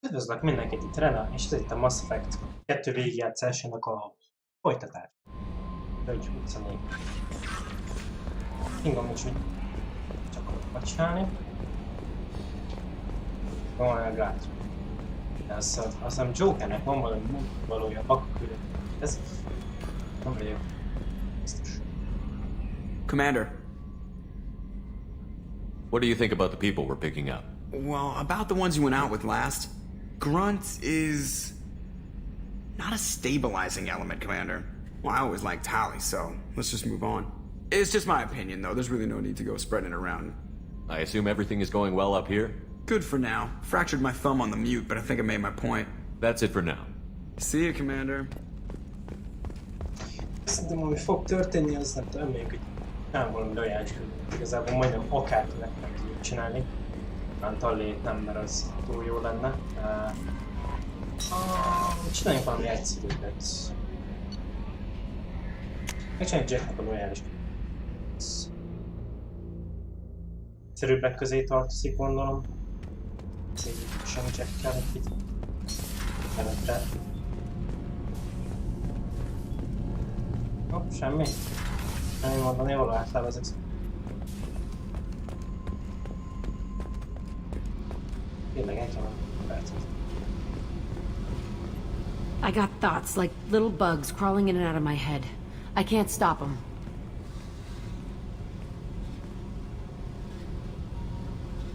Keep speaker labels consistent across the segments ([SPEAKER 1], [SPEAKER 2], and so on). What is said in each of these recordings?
[SPEAKER 1] Üdvözlök mindenkit itt Rena, és ez itt a Mass Effect 2 végigjátszásának a folytatás. Hogy 24. Fingom nincs, hogy csak akarok csinálni. Van a gát. Azt hiszem Jokernek van valami valója a bakkülön. Ez nem vagyok biztos.
[SPEAKER 2] Commander.
[SPEAKER 3] What do you think about the people we're picking up?
[SPEAKER 2] Well, about the ones you went out with last, Grunt is not a stabilizing element, Commander. Well, I always liked Tally, so let's just move on. It's just my opinion, though. There's really no need to go spreading it around.
[SPEAKER 3] I assume everything is going well up here?
[SPEAKER 2] Good for now. Fractured my thumb on the mute, but I think I made my point.
[SPEAKER 3] That's it for now.
[SPEAKER 2] See you, Commander.
[SPEAKER 1] Szerintem, ami fog történni, az nem tudom, még hogy nem valami rojácskül. Igazából majdnem akárkinek meg tudjuk csinálni. Tallét nem, mert az túl jó lenne. Csináljunk valami egyszerűbbet. Megcsináljuk Jacknek a lojális. Egyszerűbbek közé tartozik, gondolom. Szépen sem Jackkel egy kicsit. Előtte. Hopp, semmi. Nem mondani, való átlevezek.
[SPEAKER 4] I got thoughts like little bugs crawling in and out of my head. I can't stop them.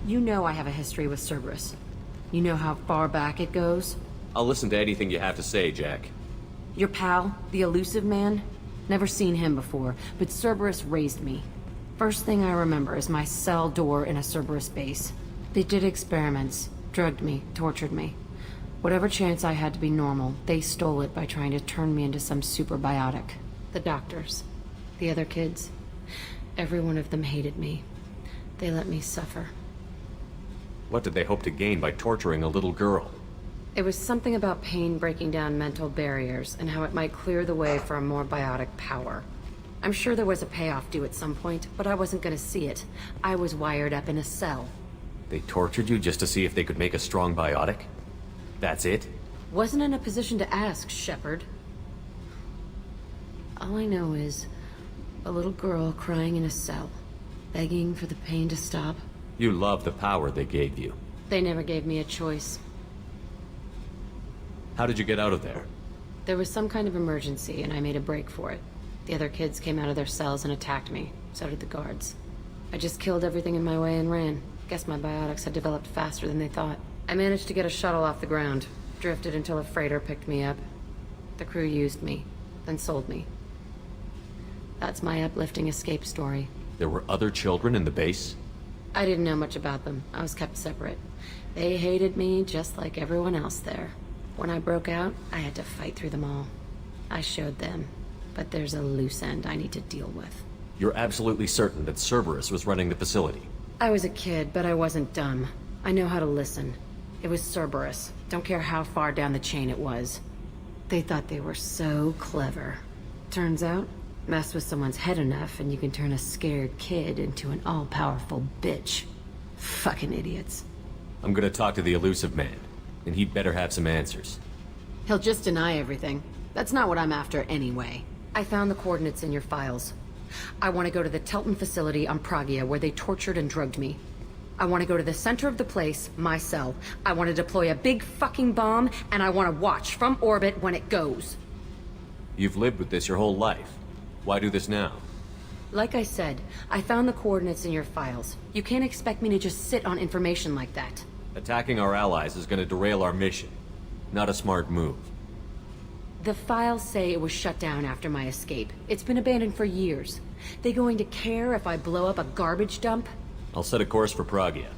[SPEAKER 4] You know I have a history with Cerberus. You know how far back it goes?
[SPEAKER 3] I'll listen to anything you have to say, Jack.
[SPEAKER 4] Your pal, the elusive man? Never seen him before, but Cerberus raised me. First thing I remember is my cell door in a Cerberus base. They did experiments, drugged me, tortured me. Whatever chance I had to be normal, they stole it by trying to turn me into some superbiotic. The doctors, the other kids, every one of them hated me. They let me suffer.
[SPEAKER 3] What did they hope to gain by torturing a little girl?
[SPEAKER 4] It was something about pain breaking down mental barriers and how it might clear the way for a more biotic power. I'm sure there was a payoff due at some point, but I wasn't gonna see it. I was wired up in a cell.
[SPEAKER 3] They tortured you just to see if they could make a strong biotic? That's it?
[SPEAKER 4] Wasn't in a position to ask, Shepard. All I know is a little girl crying in a cell, begging for the pain to stop.
[SPEAKER 3] You love the power they gave you.
[SPEAKER 4] They never gave me a choice.
[SPEAKER 3] How did you get out of there?
[SPEAKER 4] There was some kind of emergency, and I made a break for it. The other kids came out of their cells and attacked me. So did the guards. I just killed everything in my way and ran. Guess my biotics had developed faster than they thought. I managed to get a shuttle off the ground. Drifted until a freighter picked me up. The crew used me, then sold me. That's my uplifting escape story.
[SPEAKER 3] There were other children in the base?
[SPEAKER 4] I didn't know much about them. I was kept separate. They hated me just like everyone else there. When I broke out, I had to fight through them all. I showed them, but there's a loose end I need to deal with.
[SPEAKER 3] You're absolutely certain that Cerberus was running the facility?
[SPEAKER 4] I was a kid, but I wasn't dumb. I know how to listen. It was Cerberus. Don't care how far down the chain it was. They thought they were so clever. Turns out, mess with someone's head enough and you can turn a scared kid into an all-powerful bitch. Fucking idiots.
[SPEAKER 3] I'm gonna talk to the elusive man, and he'd better have some answers.
[SPEAKER 4] He'll just deny everything. That's not what I'm after anyway. I found the coordinates in your files. I want to go to the Telton facility on Pragia where they tortured and drugged me. I want to go to the center of the place, my cell. I want to deploy a big fucking bomb, and I want to watch from orbit when it goes.
[SPEAKER 3] You've lived with this your whole life. Why do this now?
[SPEAKER 4] Like I said, I found the coordinates in your files. You can't expect me to just sit on information like that.
[SPEAKER 3] Attacking our allies is gonna derail our mission. Not a smart move.
[SPEAKER 4] The files say it was shut down after my escape. It's been abandoned for years. They going to care if I blow up a garbage dump?
[SPEAKER 3] I'll set a course for Pragia.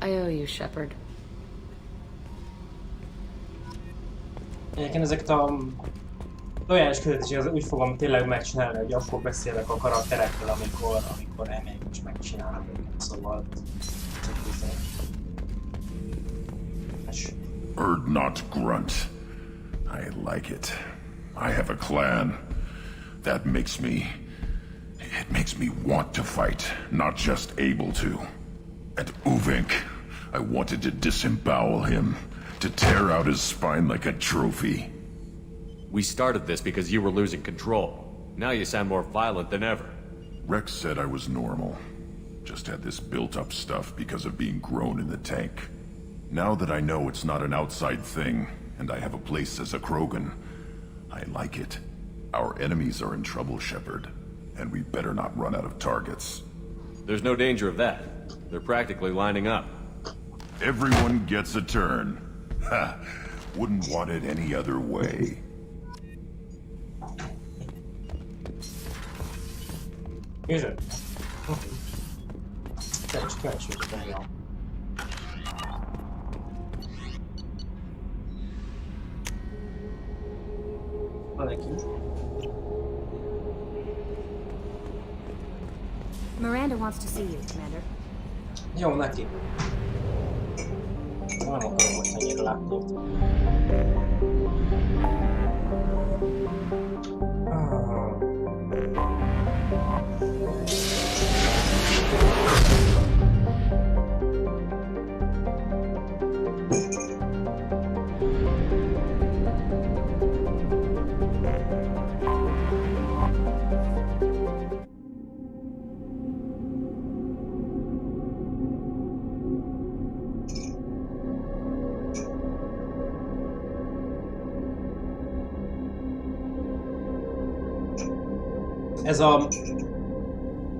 [SPEAKER 4] I owe you, Shepard.
[SPEAKER 1] Egyébként ezeket a lojális küldetéseket úgy fogom tényleg megcsinálni, hogy akkor beszélek a karakterekkel, amikor emeljük és megcsinálom őket, szóval...
[SPEAKER 5] Erd not grunt. I like it. I have a clan. That makes me... It makes me want to fight, not just able to. And Uvink, I wanted to disembowel him, to tear out his spine like a trophy.
[SPEAKER 3] We started this because you were losing control. Now you sound more violent than ever.
[SPEAKER 5] Rex said I was normal. Just had this built-up stuff because of being grown in the tank. Now that I know it's not an outside thing, and I have a place as a Krogan, I like it. Our enemies are in trouble, Shepard, and we better not run out of targets.
[SPEAKER 3] There's no danger of that. They're practically lining up.
[SPEAKER 5] Everyone gets a turn. Ha! Wouldn't want it any other way.
[SPEAKER 1] Güzel. Gerçekten ya. Aleyküm.
[SPEAKER 6] Miranda wants to see you, Commander.
[SPEAKER 1] Jó, neki. Nem akarom most annyira látni.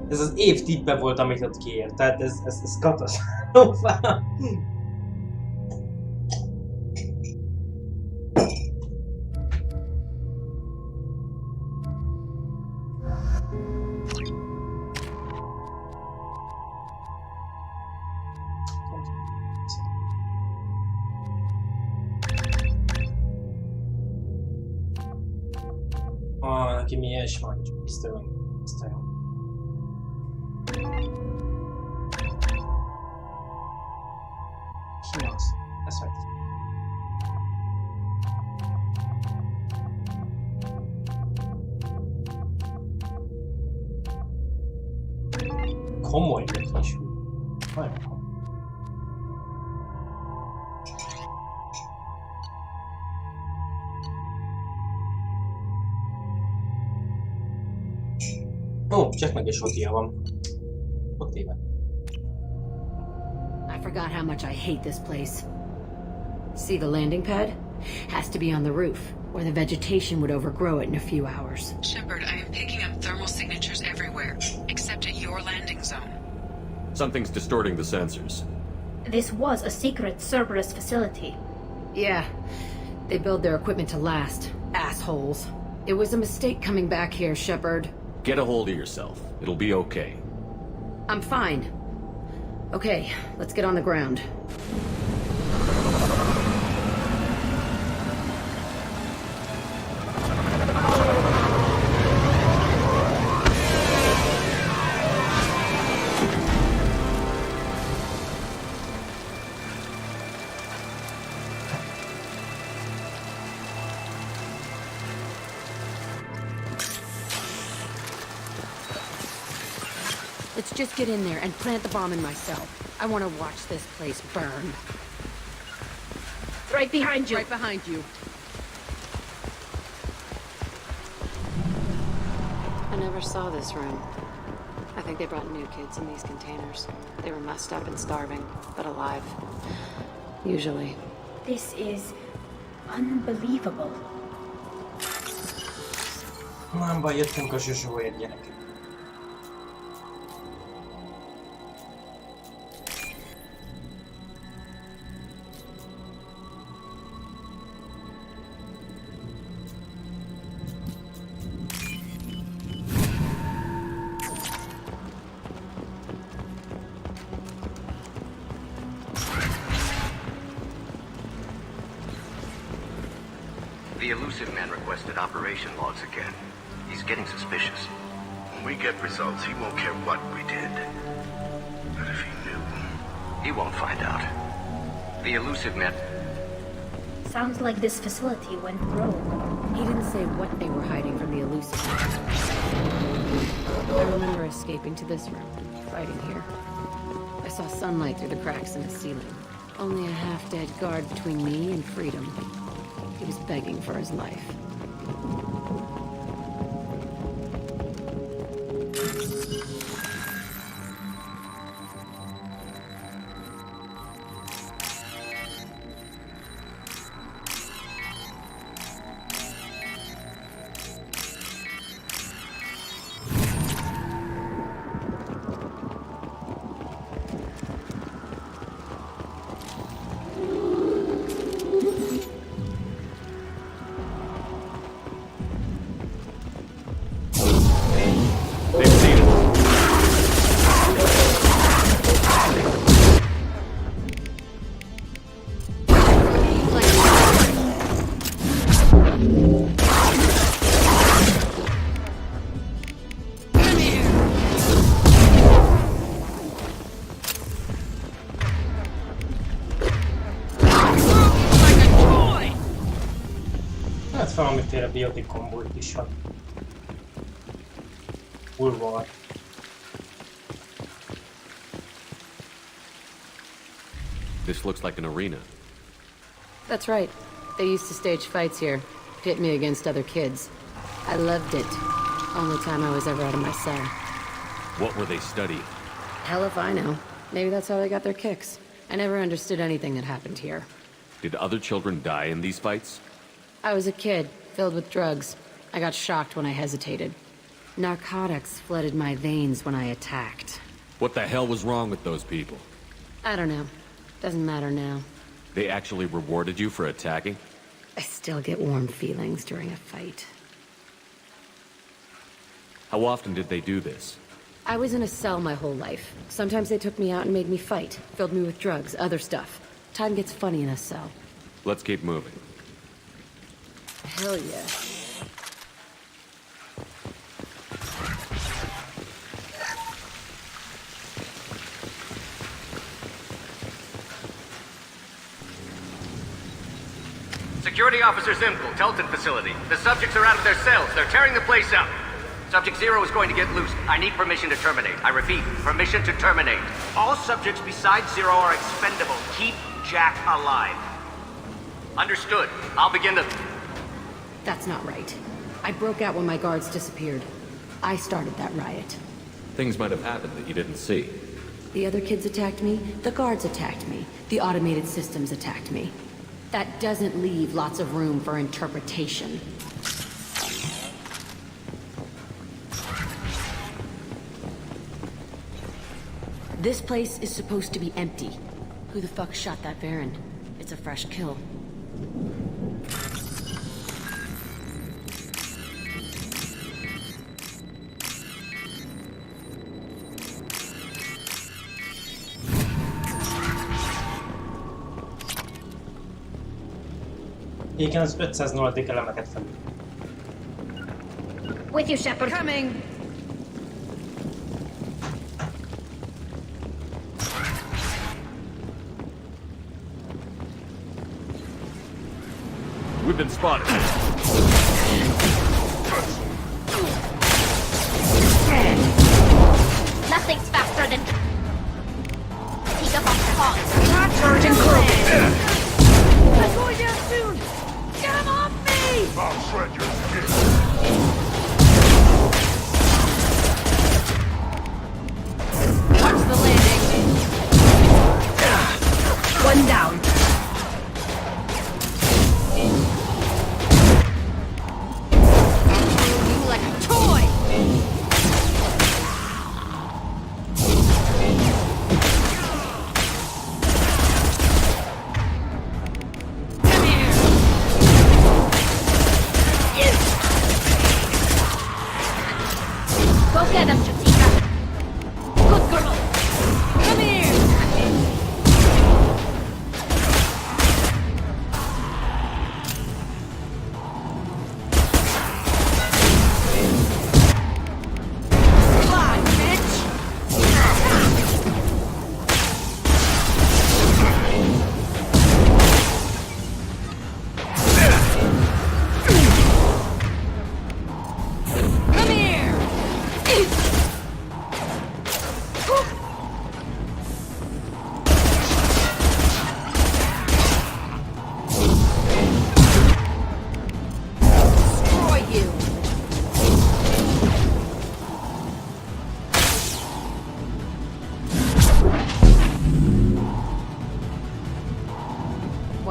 [SPEAKER 1] Ez az év tippe volt, amit ott kiért, tehát ez katasztrófa. Neki milyen is van, csak biztos. Ki az? Ez vagy. Komoly lökés. Nagyon komoly. Ó, csak meg is ott van. Ott éve.
[SPEAKER 4] I forgot how much I hate this place. See the landing pad? Has to be on the roof, or the vegetation would overgrow it in a few hours.
[SPEAKER 7] Shepard, I am picking up thermal signatures everywhere, except at your landing zone.
[SPEAKER 3] Something's distorting the sensors.
[SPEAKER 6] This was a secret Cerberus facility.
[SPEAKER 4] Yeah, they build their equipment to last. Assholes. It was a mistake coming back here, Shepard.
[SPEAKER 3] Get a hold of yourself. It'll be okay.
[SPEAKER 4] I'm fine. Okay, let's get on the ground. Let's just get in there and plant the bomb in myself. I want to watch this place burn.
[SPEAKER 6] Right behind you.
[SPEAKER 4] Right behind you. I never saw this room. I think they brought new kids in these containers. They were messed up and starving, but alive. Usually.
[SPEAKER 6] This is unbelievable.
[SPEAKER 1] Nem baj, jöttünk a zsuzsóért, gyerekek.
[SPEAKER 8] The elusive man requested operation logs again. He's getting suspicious.
[SPEAKER 9] When we get results, he won't care what we did. But if he knew...
[SPEAKER 8] He won't find out. The elusive man...
[SPEAKER 6] Sounds like this facility went rogue.
[SPEAKER 4] He didn't say what they were hiding from the elusive. I remember escaping to this room, fighting here. I saw sunlight through the cracks in the ceiling. Only a half-dead guard between me and freedom. He was begging for his life.
[SPEAKER 3] They've seen it.
[SPEAKER 1] Hát valamiféle biotik kombót is van. Bulvar.
[SPEAKER 3] This looks like an arena.
[SPEAKER 4] That's right. They used to stage fights here, pit me against other kids. I loved it. Only time I was ever out of my cell.
[SPEAKER 3] What were they studying?
[SPEAKER 4] Hell if I know. Maybe that's how they got their kicks. I never understood anything that happened here.
[SPEAKER 3] Did other children die in these fights?
[SPEAKER 4] I was a kid, filled with drugs. I got shocked when I hesitated. Narcotics flooded my veins when I attacked.
[SPEAKER 3] What the hell was wrong with those people?
[SPEAKER 4] I don't know. Doesn't matter now.
[SPEAKER 3] They actually rewarded you for attacking?
[SPEAKER 4] I still get warm feelings during a fight.
[SPEAKER 3] How often did they do this?
[SPEAKER 4] I was in a cell my whole life. Sometimes they took me out and made me fight, filled me with drugs, other stuff. Time gets funny in a cell.
[SPEAKER 3] Let's keep moving.
[SPEAKER 4] Hell yeah.
[SPEAKER 8] Security Officer Zimkel, Telton facility. The subjects are out of their cells. They're tearing the place up. Subject Zero is going to get loose. I need permission to terminate. I repeat, permission to terminate. All subjects besides Zero are expendable. Keep Jack alive. Understood. I'll begin the...
[SPEAKER 4] That's not right. I broke out when my guards disappeared. I started that riot.
[SPEAKER 3] Things might have happened that you didn't see.
[SPEAKER 4] The other kids attacked me, the guards attacked me, the automated systems attacked me. That doesn't leave lots of room for interpretation. This place is supposed to be empty. Who the fuck shot that Baron? It's a fresh kill.
[SPEAKER 1] Igen, az 508. elemeket felül.
[SPEAKER 6] With you, Shepard.
[SPEAKER 4] Coming!
[SPEAKER 3] We've been spotted.
[SPEAKER 6] Nothing's faster than... Take up on the hog. Sergeant
[SPEAKER 4] I'm going down soon! Get him off me!
[SPEAKER 9] I'll shred your skin.
[SPEAKER 4] Watch the landing. One down. You like a toy!
[SPEAKER 6] Go get him, Chatika. Good girl.
[SPEAKER 4] Come here!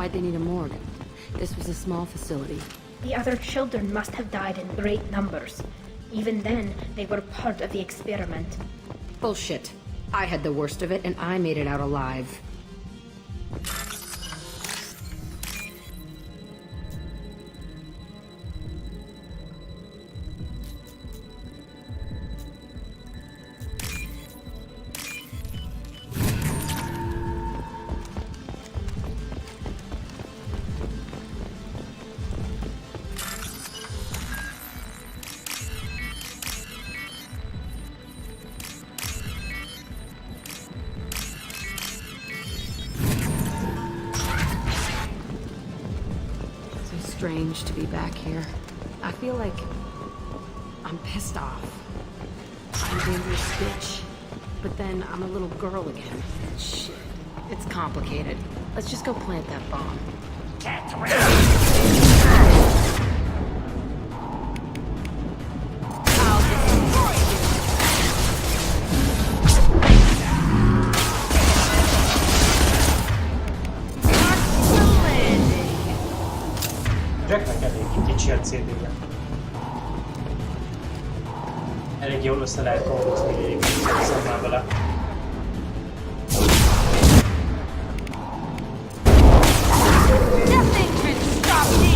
[SPEAKER 4] Why'd they need a morgue? This was a small facility.
[SPEAKER 6] The other children must have died in great numbers. Even then, they were part of the experiment.
[SPEAKER 4] Bullshit. I had the worst of it, and I made it out alive. Strange to be back here. I feel like I'm pissed off. I'm a dangerous bitch. But then I'm a little girl again. Shit. It's complicated. Let's just go plant that bomb.
[SPEAKER 1] Jacknek elég kicsi a CD-je. Elég jól össze lehet kongozni egyébként vele.
[SPEAKER 6] Nothing can stop me!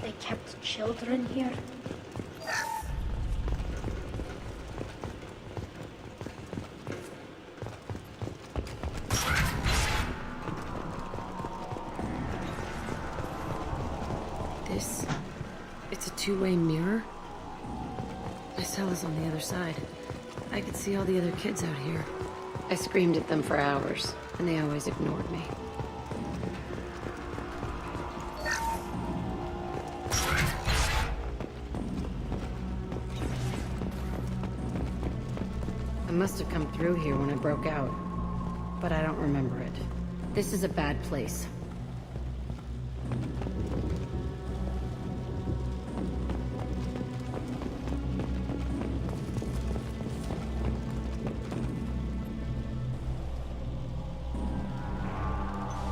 [SPEAKER 6] They kept children here?
[SPEAKER 4] It's a two-way mirror? My cell is on the other side. I could see all the other kids out here. I screamed at them for hours, and they always ignored me. I must have come through here when I broke out, but I don't remember it. This is a bad place.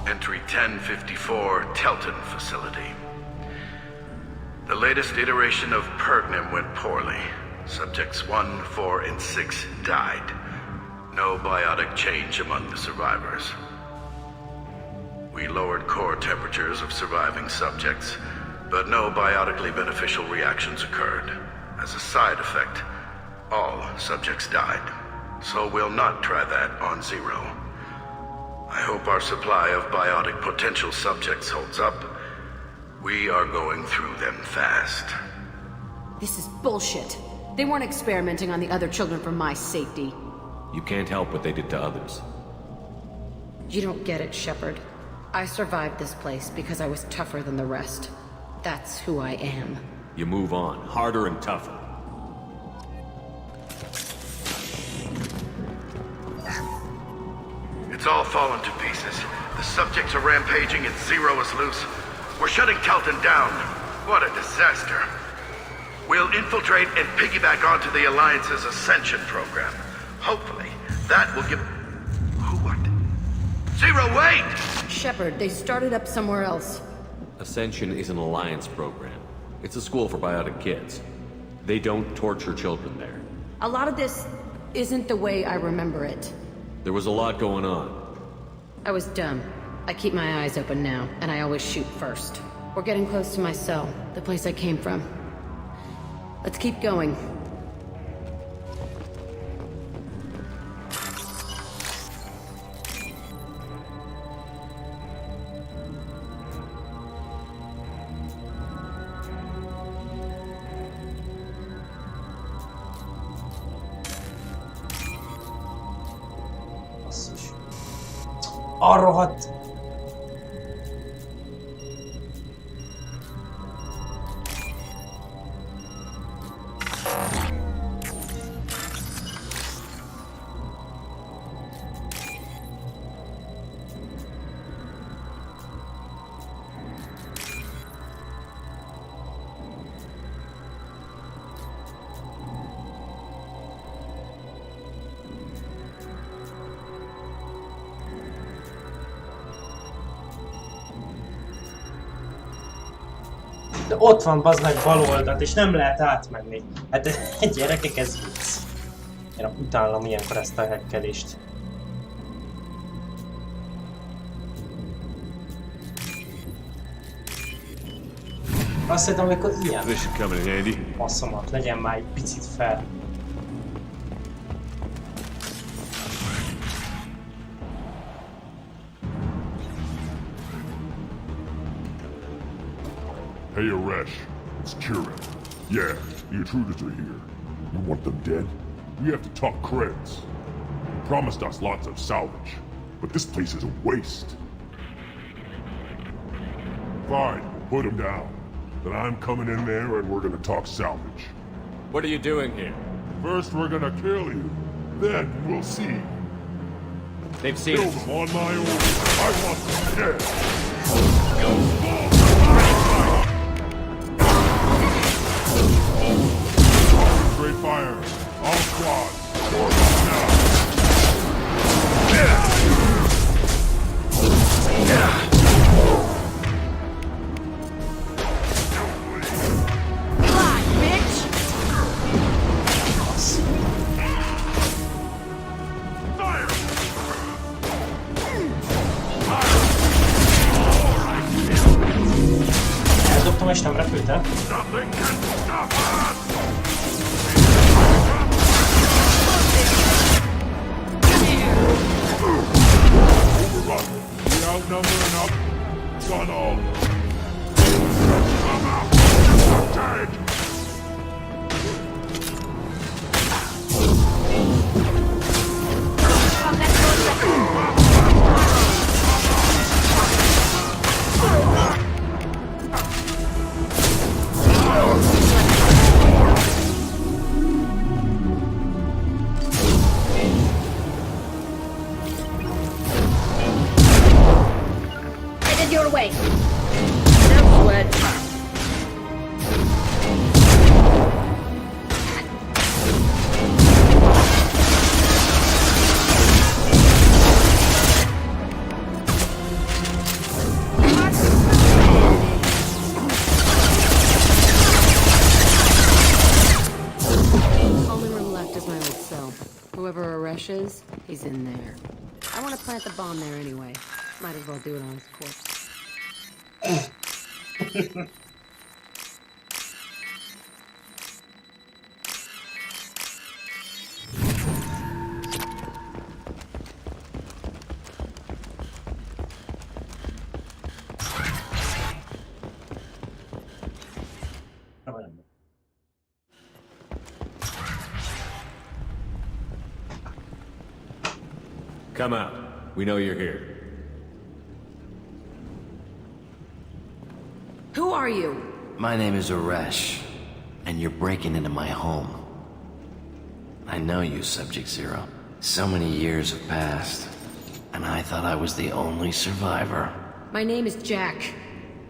[SPEAKER 9] Entry 1054, Telton facility. The latest iteration of Pergnum went poorly. Subjects 1, 4, and 6 died. No biotic change among the survivors. We lowered core temperatures of surviving subjects, but no biotically beneficial reactions occurred. As a side effect, all subjects died. So we'll not try that on Zero. I hope our supply of biotic potential subjects holds up. We are going through them fast.
[SPEAKER 4] This is bullshit. They weren't experimenting on the other children for my safety.
[SPEAKER 3] You can't help what they did to others.
[SPEAKER 4] You don't get it, Shepard. I survived this place because I was tougher than the rest. That's who I am.
[SPEAKER 3] You move on, harder and tougher.
[SPEAKER 9] It's all fallen to pieces. The subjects are rampaging and Zero is loose. We're shutting Telton down. What a disaster. We'll infiltrate and piggyback onto the Alliance's Ascension program. Hopefully, that will give... Who, what? Zero, wait!
[SPEAKER 4] Shepard, they started up somewhere else.
[SPEAKER 3] Ascension is an alliance program. It's a school for biotic kids. They don't torture children there.
[SPEAKER 4] A lot of this isn't the way I remember it.
[SPEAKER 3] There was a lot going on.
[SPEAKER 4] I was dumb. I keep my eyes open now, and I always shoot first. We're getting close to my cell, the place I came from. Let's keep going.
[SPEAKER 1] A rohadt! De ott van bazd meg bal oldalt, és nem lehet átmenni. Hát gyerekek, ez vicc. Én utálom ilyenkor ezt a hekkelést. Azt hiszem, amikor ilyen passzomat legyen már egy picit fel.
[SPEAKER 5] Hey, Aresh. It's Kieran. Yeah, the intruders are here. You want them dead? We have to talk creds. You promised us lots of salvage, but this place is a waste. Fine, put them down. Then I'm coming in there and we're gonna talk salvage.
[SPEAKER 3] What are you doing here?
[SPEAKER 5] First we're gonna kill you. Then we'll see.
[SPEAKER 3] They've seen
[SPEAKER 5] Kill
[SPEAKER 3] us.
[SPEAKER 5] them on my orders. I want them dead. Straight fire. All squads. Form up now.
[SPEAKER 1] Eldobtam és nem repültem.
[SPEAKER 5] Nothing can stop us. Overrun. We outnumber enough. Gun all. Come out. Take.
[SPEAKER 6] Headed your way. No sweat.
[SPEAKER 4] Only room left is my old cell. Whoever Aresh is, he's in there. I want to plant the bomb there anyway. Might as well do it on his corpse.
[SPEAKER 3] Come out. We know you're here.
[SPEAKER 4] Who are you?
[SPEAKER 10] My name is Aresh, and you're breaking into my home. I know you, Subject Zero. So many years have passed, and I thought I was the only survivor.
[SPEAKER 4] My name is Jack.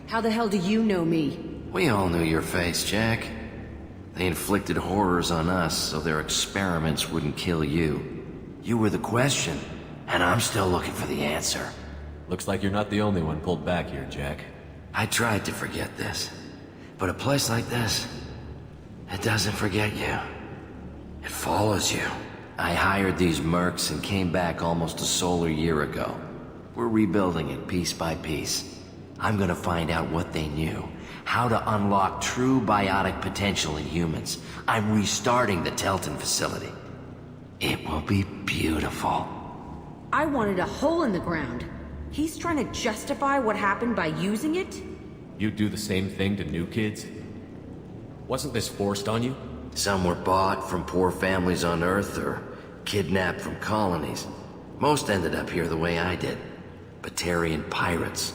[SPEAKER 4] How the hell do you know me?
[SPEAKER 10] We all knew your face, Jack. They inflicted horrors on us so their experiments wouldn't kill you. You were the question, and I'm still looking for the answer.
[SPEAKER 3] Looks like you're not the only one pulled back here, Jack.
[SPEAKER 10] I tried to forget this, but a place like this, it doesn't forget you. It follows you. I hired these mercs and came back almost a solar year ago. We're rebuilding it piece by piece. I'm gonna find out what they knew, how to unlock true biotic potential in humans. I'm restarting the Telton facility. It will be beautiful.
[SPEAKER 4] I wanted a hole in the ground. He's trying to justify what happened by using it?
[SPEAKER 3] You do the same thing to new kids? Wasn't this forced on you?
[SPEAKER 10] Some were bought from poor families on Earth or kidnapped from colonies. Most ended up here the way I did. Batarian pirates.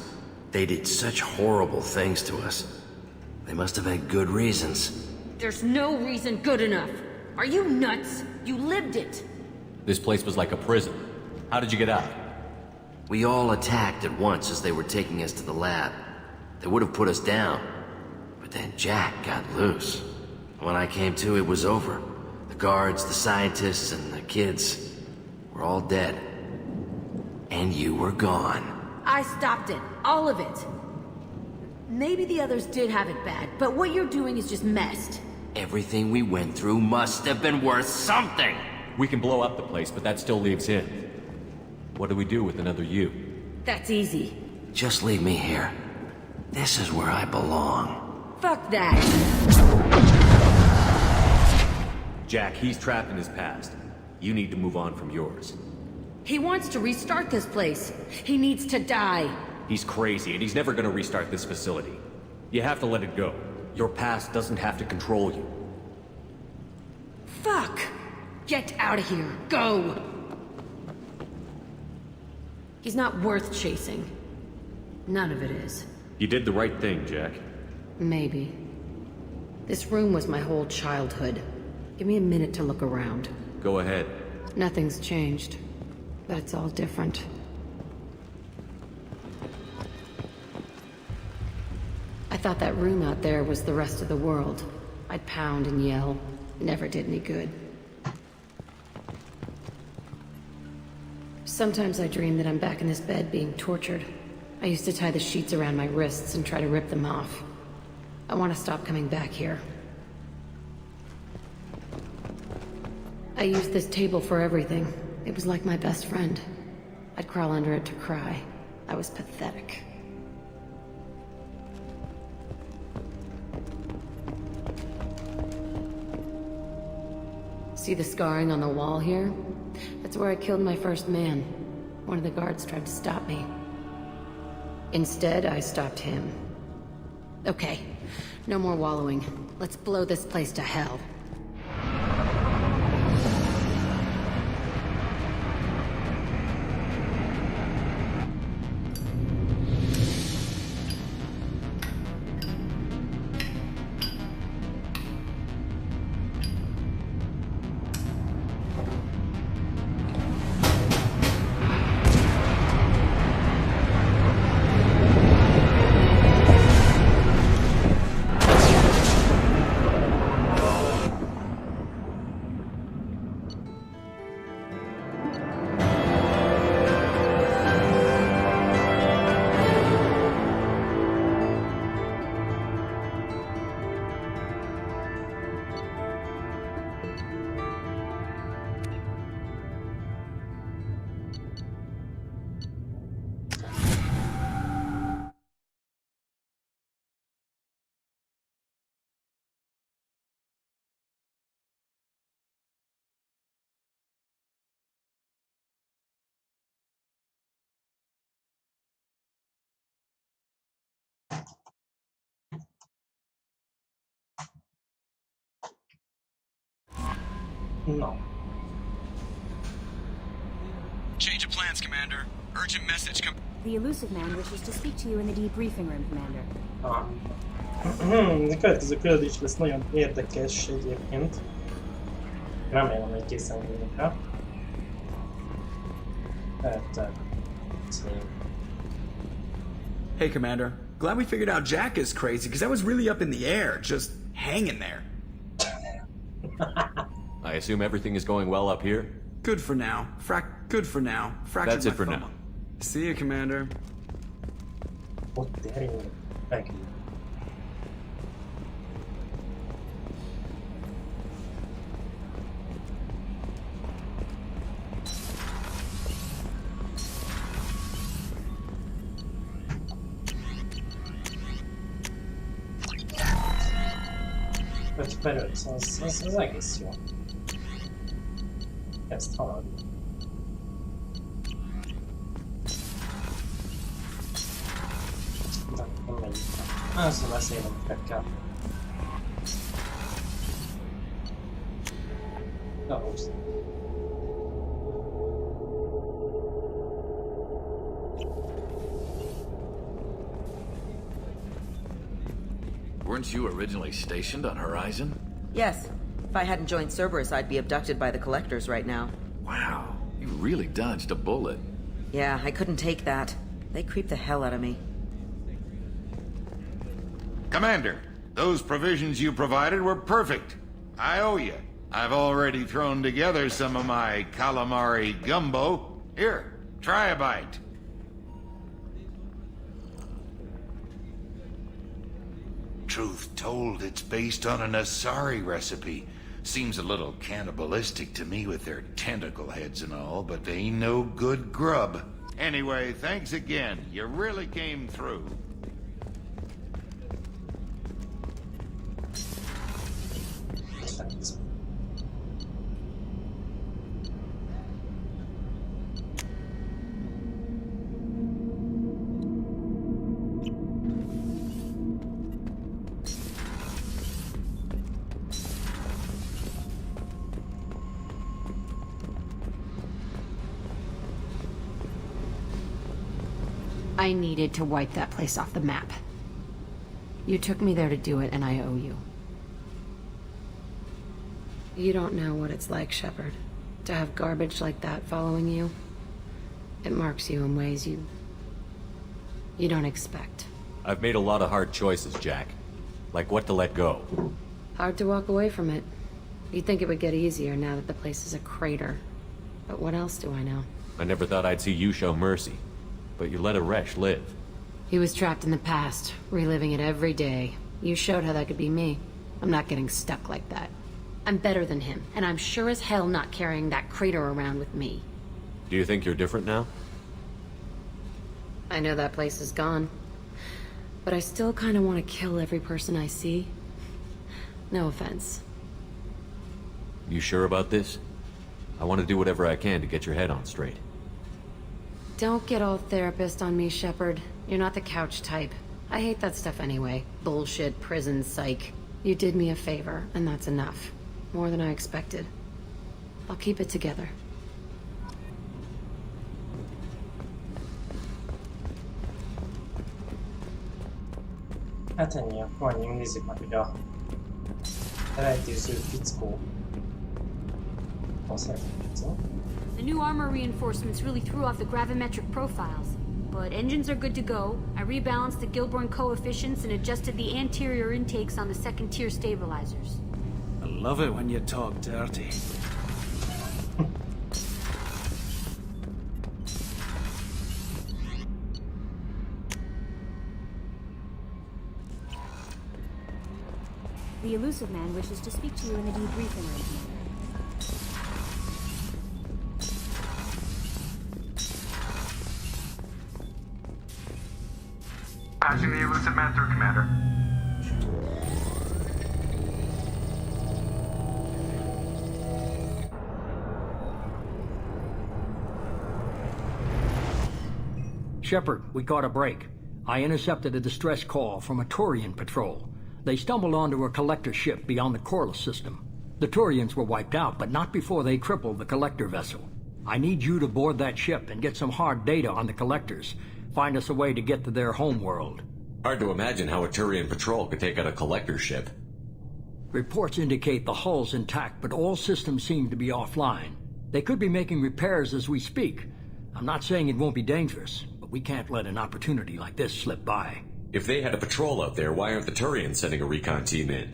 [SPEAKER 10] They did such horrible things to us. They must have had good reasons.
[SPEAKER 4] There's no reason good enough. Are you nuts? You lived it.
[SPEAKER 3] This place was like a prison. How did you get out?
[SPEAKER 10] We all attacked at once as they were taking us to the lab. They would have put us down. But then Jack got loose. When I came to, it was over. The guards, the scientists, and the kids were all dead. And you were gone.
[SPEAKER 4] I stopped it. All of it. Maybe the others did have it bad, but what you're doing is just messed.
[SPEAKER 10] Everything we went through must have been worth something!
[SPEAKER 3] We can blow up the place, but that still leaves him. What do we do with another you?
[SPEAKER 4] That's easy.
[SPEAKER 10] Just leave me here. This is where I belong.
[SPEAKER 4] Fuck that.
[SPEAKER 3] Jack, he's trapped in his past. You need to move on from yours.
[SPEAKER 4] He wants to restart this place. He needs to die.
[SPEAKER 3] He's crazy, and he's never gonna restart this facility. You have to let it go. Your past doesn't have to control you.
[SPEAKER 4] Fuck! Get out of here. Go! He's not worth chasing. None of it is.
[SPEAKER 3] You did the right thing, Jack.
[SPEAKER 4] Maybe. This room was my whole childhood. Give me a minute to look around.
[SPEAKER 3] Go ahead.
[SPEAKER 4] Nothing's changed, but it's all different. I thought that room out there was the rest of the world. I'd pound and yell. It never did any good. Sometimes I dream that I'm back in this bed being tortured. I used to tie the sheets around my wrists and try to rip them off. I want to stop coming back here. I used this table for everything. It was like my best friend. I'd crawl under it to cry. I was pathetic. See the scarring on the wall here? That's where I killed my first man. One of the guards tried to stop me. Instead, I stopped him. Okay, no more wallowing. Let's blow this place to hell.
[SPEAKER 1] No.
[SPEAKER 2] Change of plans, Commander. Urgent message
[SPEAKER 11] The elusive man wishes to speak to you in the debriefing room, Commander.
[SPEAKER 1] A következő küldés lesz nagyon érdekes egyébként. Remélem, hogy készen vagyunk rá.
[SPEAKER 2] Hey, Commander. Glad we figured out Jack is crazy, because I was really up in the air, just hanging there.
[SPEAKER 3] I assume everything is going well up here?
[SPEAKER 2] Good for now. Good for now. Fractured
[SPEAKER 3] That's it
[SPEAKER 2] my
[SPEAKER 3] for
[SPEAKER 2] thumb.
[SPEAKER 3] now.
[SPEAKER 2] See you, Commander.
[SPEAKER 1] Ott érjünk. Meg. Öt per öt, az egész jó. Ezt haladni. De nem megyünk. Azt beszélem, kell. De most.
[SPEAKER 12] Weren't you originally stationed on Horizon?
[SPEAKER 13] Yes. If I hadn't joined Cerberus, I'd be abducted by the Collectors right now.
[SPEAKER 12] Wow, you really dodged a bullet.
[SPEAKER 13] Yeah, I couldn't take that. They creep the hell out of me.
[SPEAKER 14] Commander, those provisions you provided were perfect. I owe you. I've already thrown together some of my calamari gumbo. Here, try a bite. Truth told, it's based on an Asari recipe. Seems a little cannibalistic to me with their tentacle heads and all, but they ain't no good grub. Anyway, thanks again. You really came through.
[SPEAKER 4] I needed to wipe that place off the map. You took me there to do it, and I owe you. You don't know what it's like, Shepard, to have garbage like that following you. It marks you in ways you don't expect.
[SPEAKER 3] I've made a lot of hard choices, Jack. Like what to let go.
[SPEAKER 4] Hard to walk away from it. You'd think it would get easier now that the place is a crater. But what else do I know?
[SPEAKER 3] I never thought I'd see you show mercy. But you let Aresh live.
[SPEAKER 4] He was trapped in the past, reliving it every day. You showed how that could be me. I'm not getting stuck like that. I'm better than him, and I'm sure as hell not carrying that crater around with me.
[SPEAKER 3] Do you think you're different now?
[SPEAKER 4] I know that place is gone. But I still kind of want to kill every person I see. No offense.
[SPEAKER 3] You sure about this? I want to do whatever I can to get your head on straight.
[SPEAKER 4] Don't get all therapist on me, Shepard. You're not the couch type. I hate that stuff anyway. Bullshit, prison, psych. You did me a favor, and that's enough. More than I expected. I'll keep it together.
[SPEAKER 1] Hát ennyi, akkor annyi, nézzük meg, hogy a rejtőző fickó. Azt fickó.
[SPEAKER 15] The new armor reinforcements really threw off the gravimetric profiles. But engines are good to go. I rebalanced the Gilborn coefficients and adjusted the anterior intakes on the second tier stabilizers.
[SPEAKER 16] I love it when you talk dirty.
[SPEAKER 11] The elusive man wishes to speak to you in the debriefing room.
[SPEAKER 17] Patching the elusive man through, Commander.
[SPEAKER 18] Shepard, we caught a break. I intercepted a distress call from a Turian patrol. They stumbled onto a collector ship beyond the Corliss system. The Turians were wiped out, but not before they crippled the collector vessel. I need you to board that ship and get some hard data on the collectors. Find us a way to get to their homeworld.
[SPEAKER 3] Hard to imagine how a Turian patrol could take out a collector ship.
[SPEAKER 18] Reports indicate the hull's intact, but all systems seem to be offline. They could be making repairs as we speak. I'm not saying it won't be dangerous, but we can't let an opportunity like this slip by.
[SPEAKER 3] If they had a patrol out there, why aren't the Turians sending a recon team in?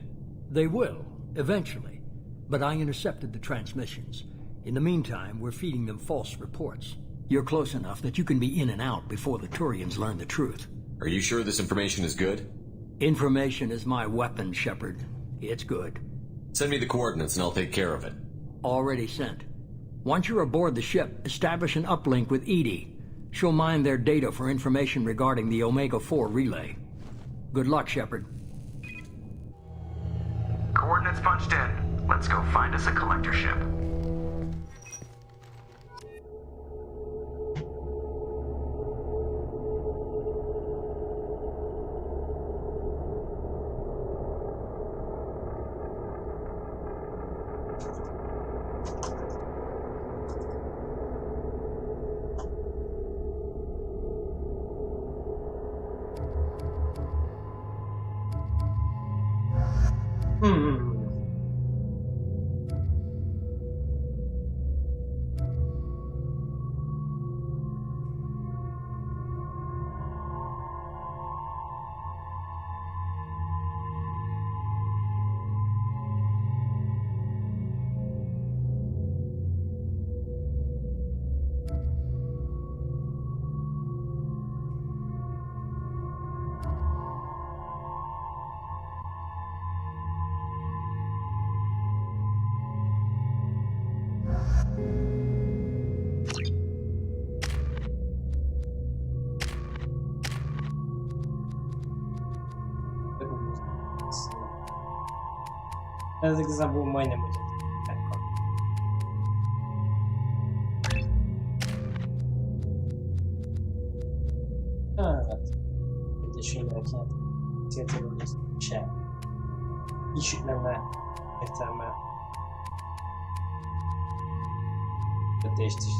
[SPEAKER 18] They will, eventually. But I intercepted the transmissions. In the meantime, we're feeding them false reports. You're close enough that you can be in and out before the Turians learn the truth.
[SPEAKER 3] Are you sure this information is good?
[SPEAKER 18] Information is my weapon, Shepard. It's good.
[SPEAKER 3] Send me the coordinates and I'll take care of it.
[SPEAKER 18] Already sent. Once you're aboard the ship, establish an uplink with Edie. She'll mine their data for information regarding the Omega-4 relay. Good luck, Shepard.
[SPEAKER 17] Coordinates punched in. Let's go find us a collector ship.
[SPEAKER 1] Ez igazából majdnem ugyanaz. Hát, egyes mindenkinek célszerű, hogy se is lenne értelme. Kötést is.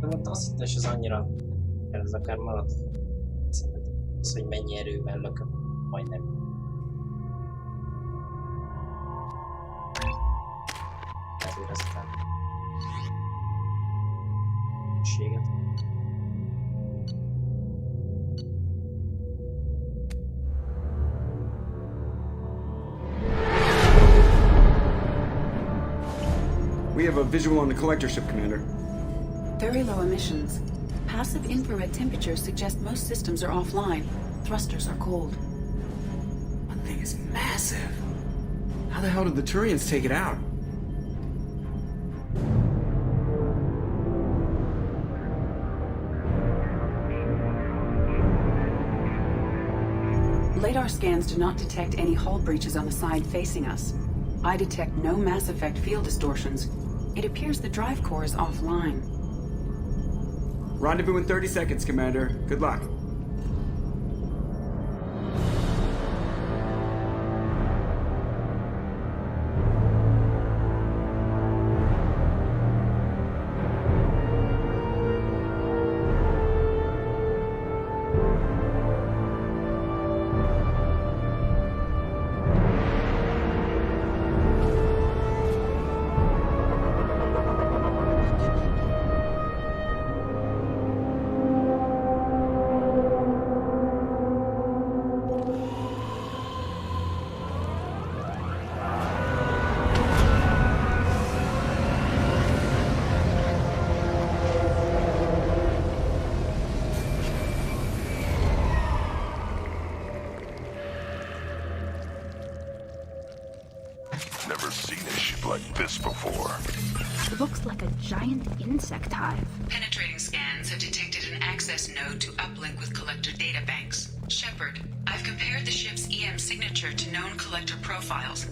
[SPEAKER 1] De azt hittem, és az annyira ez akár maradt. Szerintem az, hogy mennyi erővel lököm, majdnem. Ezért aztán séget.
[SPEAKER 2] We have a visual on the collector ship, Commander.
[SPEAKER 19] Very low emissions. Passive infrared temperatures suggest most systems are offline. Thrusters are cold.
[SPEAKER 2] That thing is massive. How the hell did the Turians take it out?
[SPEAKER 19] Radar scans do not detect any hull breaches on the side facing us. I detect no mass effect field distortions. It appears the drive core is offline.
[SPEAKER 2] Rendezvous in 30 seconds, Commander. Good luck.
[SPEAKER 5] Never seen a ship like this before.
[SPEAKER 6] Looks like a giant insect hive.
[SPEAKER 7] Penetrating scans have detected an access node to uplink with collector databanks. Shepard, I've compared the ship's EM signature to known collector profiles.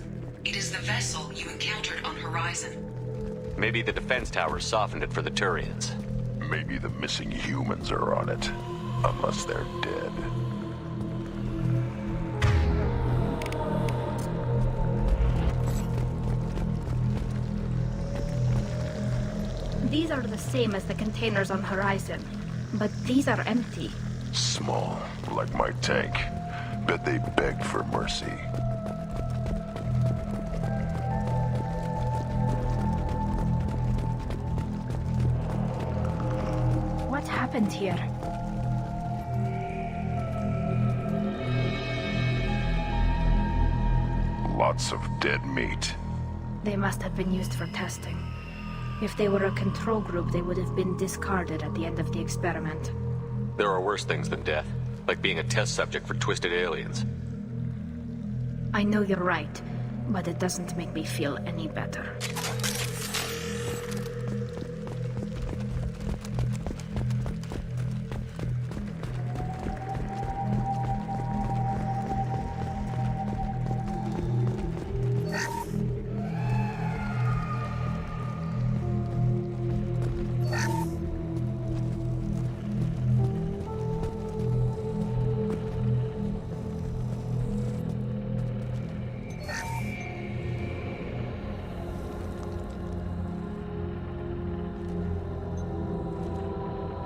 [SPEAKER 7] It is the vessel you encountered on Horizon.
[SPEAKER 3] Maybe the defense tower softened it for the Turians.
[SPEAKER 5] Maybe the missing humans are on it. Unless they're dead.
[SPEAKER 6] These are the same as the containers on Horizon, but these are empty.
[SPEAKER 5] Small, like my tank. Bet they begged for mercy.
[SPEAKER 6] What happened here?
[SPEAKER 5] Lots of dead meat.
[SPEAKER 6] They must have been used for testing. If they were a control group, they would have been discarded at the end of the experiment.
[SPEAKER 3] There are worse things than death, like being a test subject for twisted aliens.
[SPEAKER 6] I know you're right, but it doesn't make me feel any better.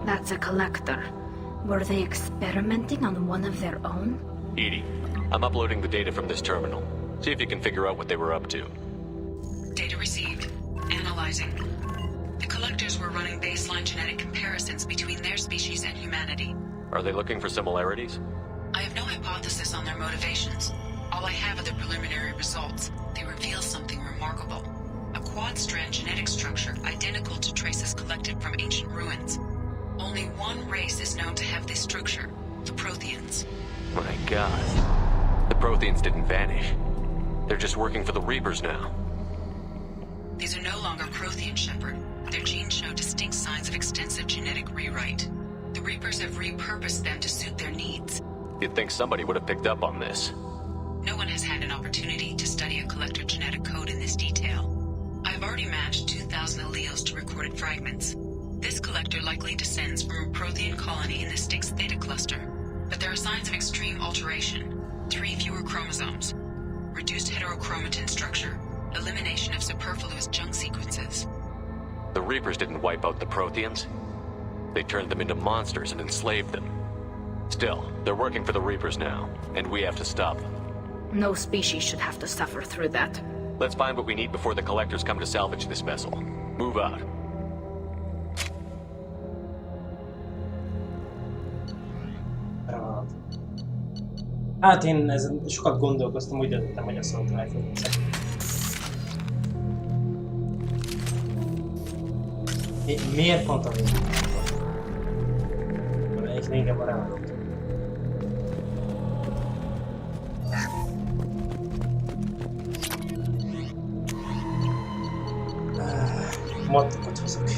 [SPEAKER 6] That's a collector. Were they experimenting on one of their own?
[SPEAKER 3] Edie, I'm uploading the data from this terminal. See if you can figure out what they were up to.
[SPEAKER 7] Data received. Analyzing. The collectors were running baseline genetic comparisons between their species and humanity.
[SPEAKER 3] Are they looking for similarities?
[SPEAKER 7] I have no hypothesis on their motivations. All I have are the preliminary results. They reveal something remarkable. A quad-strand genetic structure identical to traces collected from ancient ruins. Only one race is known to have this structure, the Protheans.
[SPEAKER 3] My God. The Protheans didn't vanish. They're just working for the Reapers now.
[SPEAKER 7] These are no longer Prothean, Shepard. Their genes show distinct signs of extensive genetic rewrite. The Reapers have repurposed them to suit their needs.
[SPEAKER 3] You'd think somebody would have picked up on this.
[SPEAKER 7] No one has had an opportunity to study a collector genetic code in this detail. I've already matched 2,000 alleles to recorded fragments. This collector likely descends from a Prothean colony in the Styx Theta cluster. But there are signs of extreme alteration. 3 fewer chromosomes. Reduced heterochromatin structure. Elimination of superfluous junk sequences.
[SPEAKER 3] The Reapers didn't wipe out the Protheans. They turned them into monsters and enslaved them. Still, they're working for the Reapers now, and we have to stop them.
[SPEAKER 6] No species should have to suffer through that.
[SPEAKER 3] Let's find what we need before the Collectors come to salvage this vessel. Move out.
[SPEAKER 1] Hát én ezen sokat gondolkoztam, úgy döntöttem, hogy a Assault Rifle-t veszek. Miért pont a végén? Egy régebben ráadott. Mattokat hozok.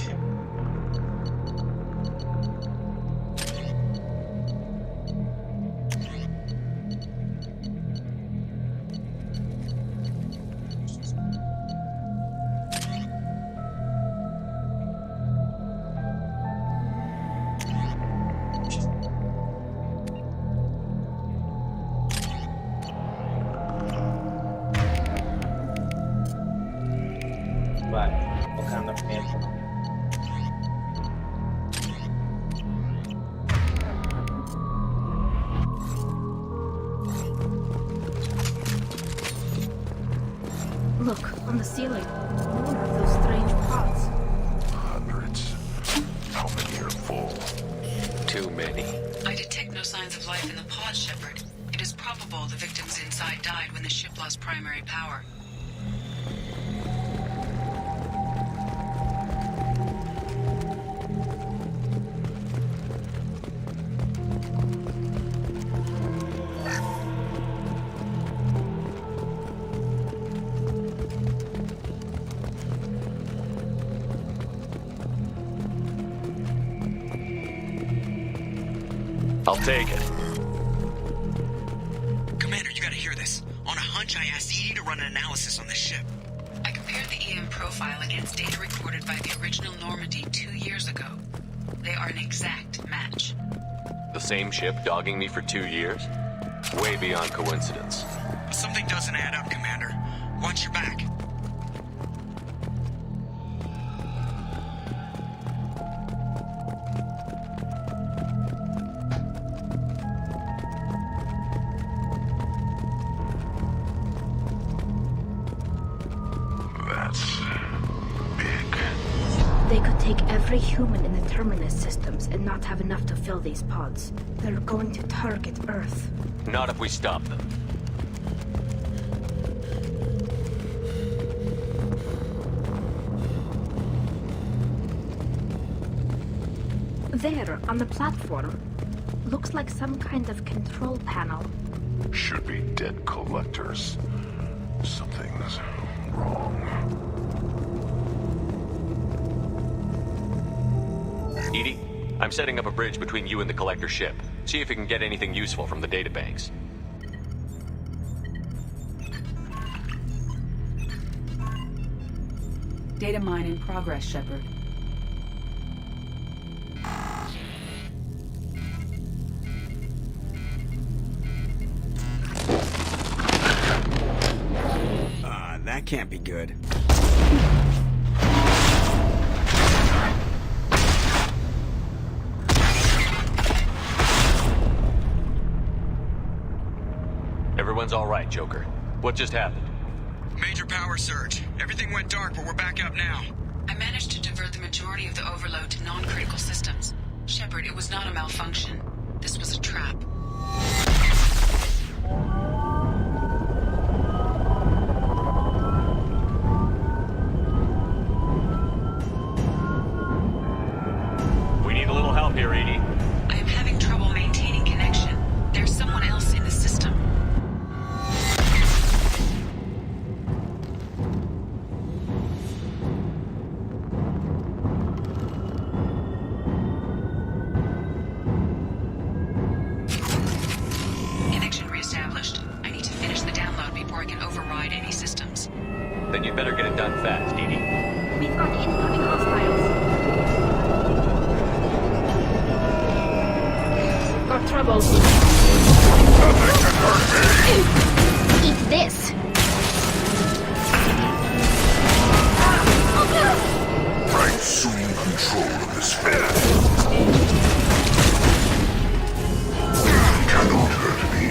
[SPEAKER 6] Look, on the ceiling. More of those strange pods.
[SPEAKER 5] Hundreds. How many are full?
[SPEAKER 3] Too many.
[SPEAKER 7] I detect no signs of life in the pod, Shepard. It is probable the victims inside died when the ship lost primary power.
[SPEAKER 3] I'll take it.
[SPEAKER 2] Commander, you gotta hear this. On a hunch, I asked Edie to run an analysis on this ship.
[SPEAKER 7] I compared the EM profile against data recorded by the original Normandy 2 years ago. They are an exact match.
[SPEAKER 3] The same ship dogging me for 2 years? Way beyond coincidence.
[SPEAKER 2] Something doesn't add up, Commander. Watch your back.
[SPEAKER 6] Every human in the Terminus systems and not have enough to fill these pods. They're going to target Earth.
[SPEAKER 3] Not if we stop them.
[SPEAKER 6] There, on the platform. Looks like some kind of control panel.
[SPEAKER 5] Should be dead collectors. Something's wrong.
[SPEAKER 3] Edie, I'm setting up a bridge between you and the Collector ship. See if you can get anything useful from the databanks.
[SPEAKER 19] Data mine in progress, Shepard.
[SPEAKER 2] That can't be good.
[SPEAKER 3] Everyone's all right, Joker. What just happened?
[SPEAKER 2] Major power surge. Everything went dark, but we're back up now.
[SPEAKER 7] I managed to divert the majority of the overload to non-critical systems. Shepard, it was not a malfunction. This was a trap.
[SPEAKER 3] We need a little help here, Edie.
[SPEAKER 7] I am having trouble maintaining connection. There's someone else in the system.
[SPEAKER 6] people. Eat this.
[SPEAKER 5] I assume control of this fair. Cannot hurt me.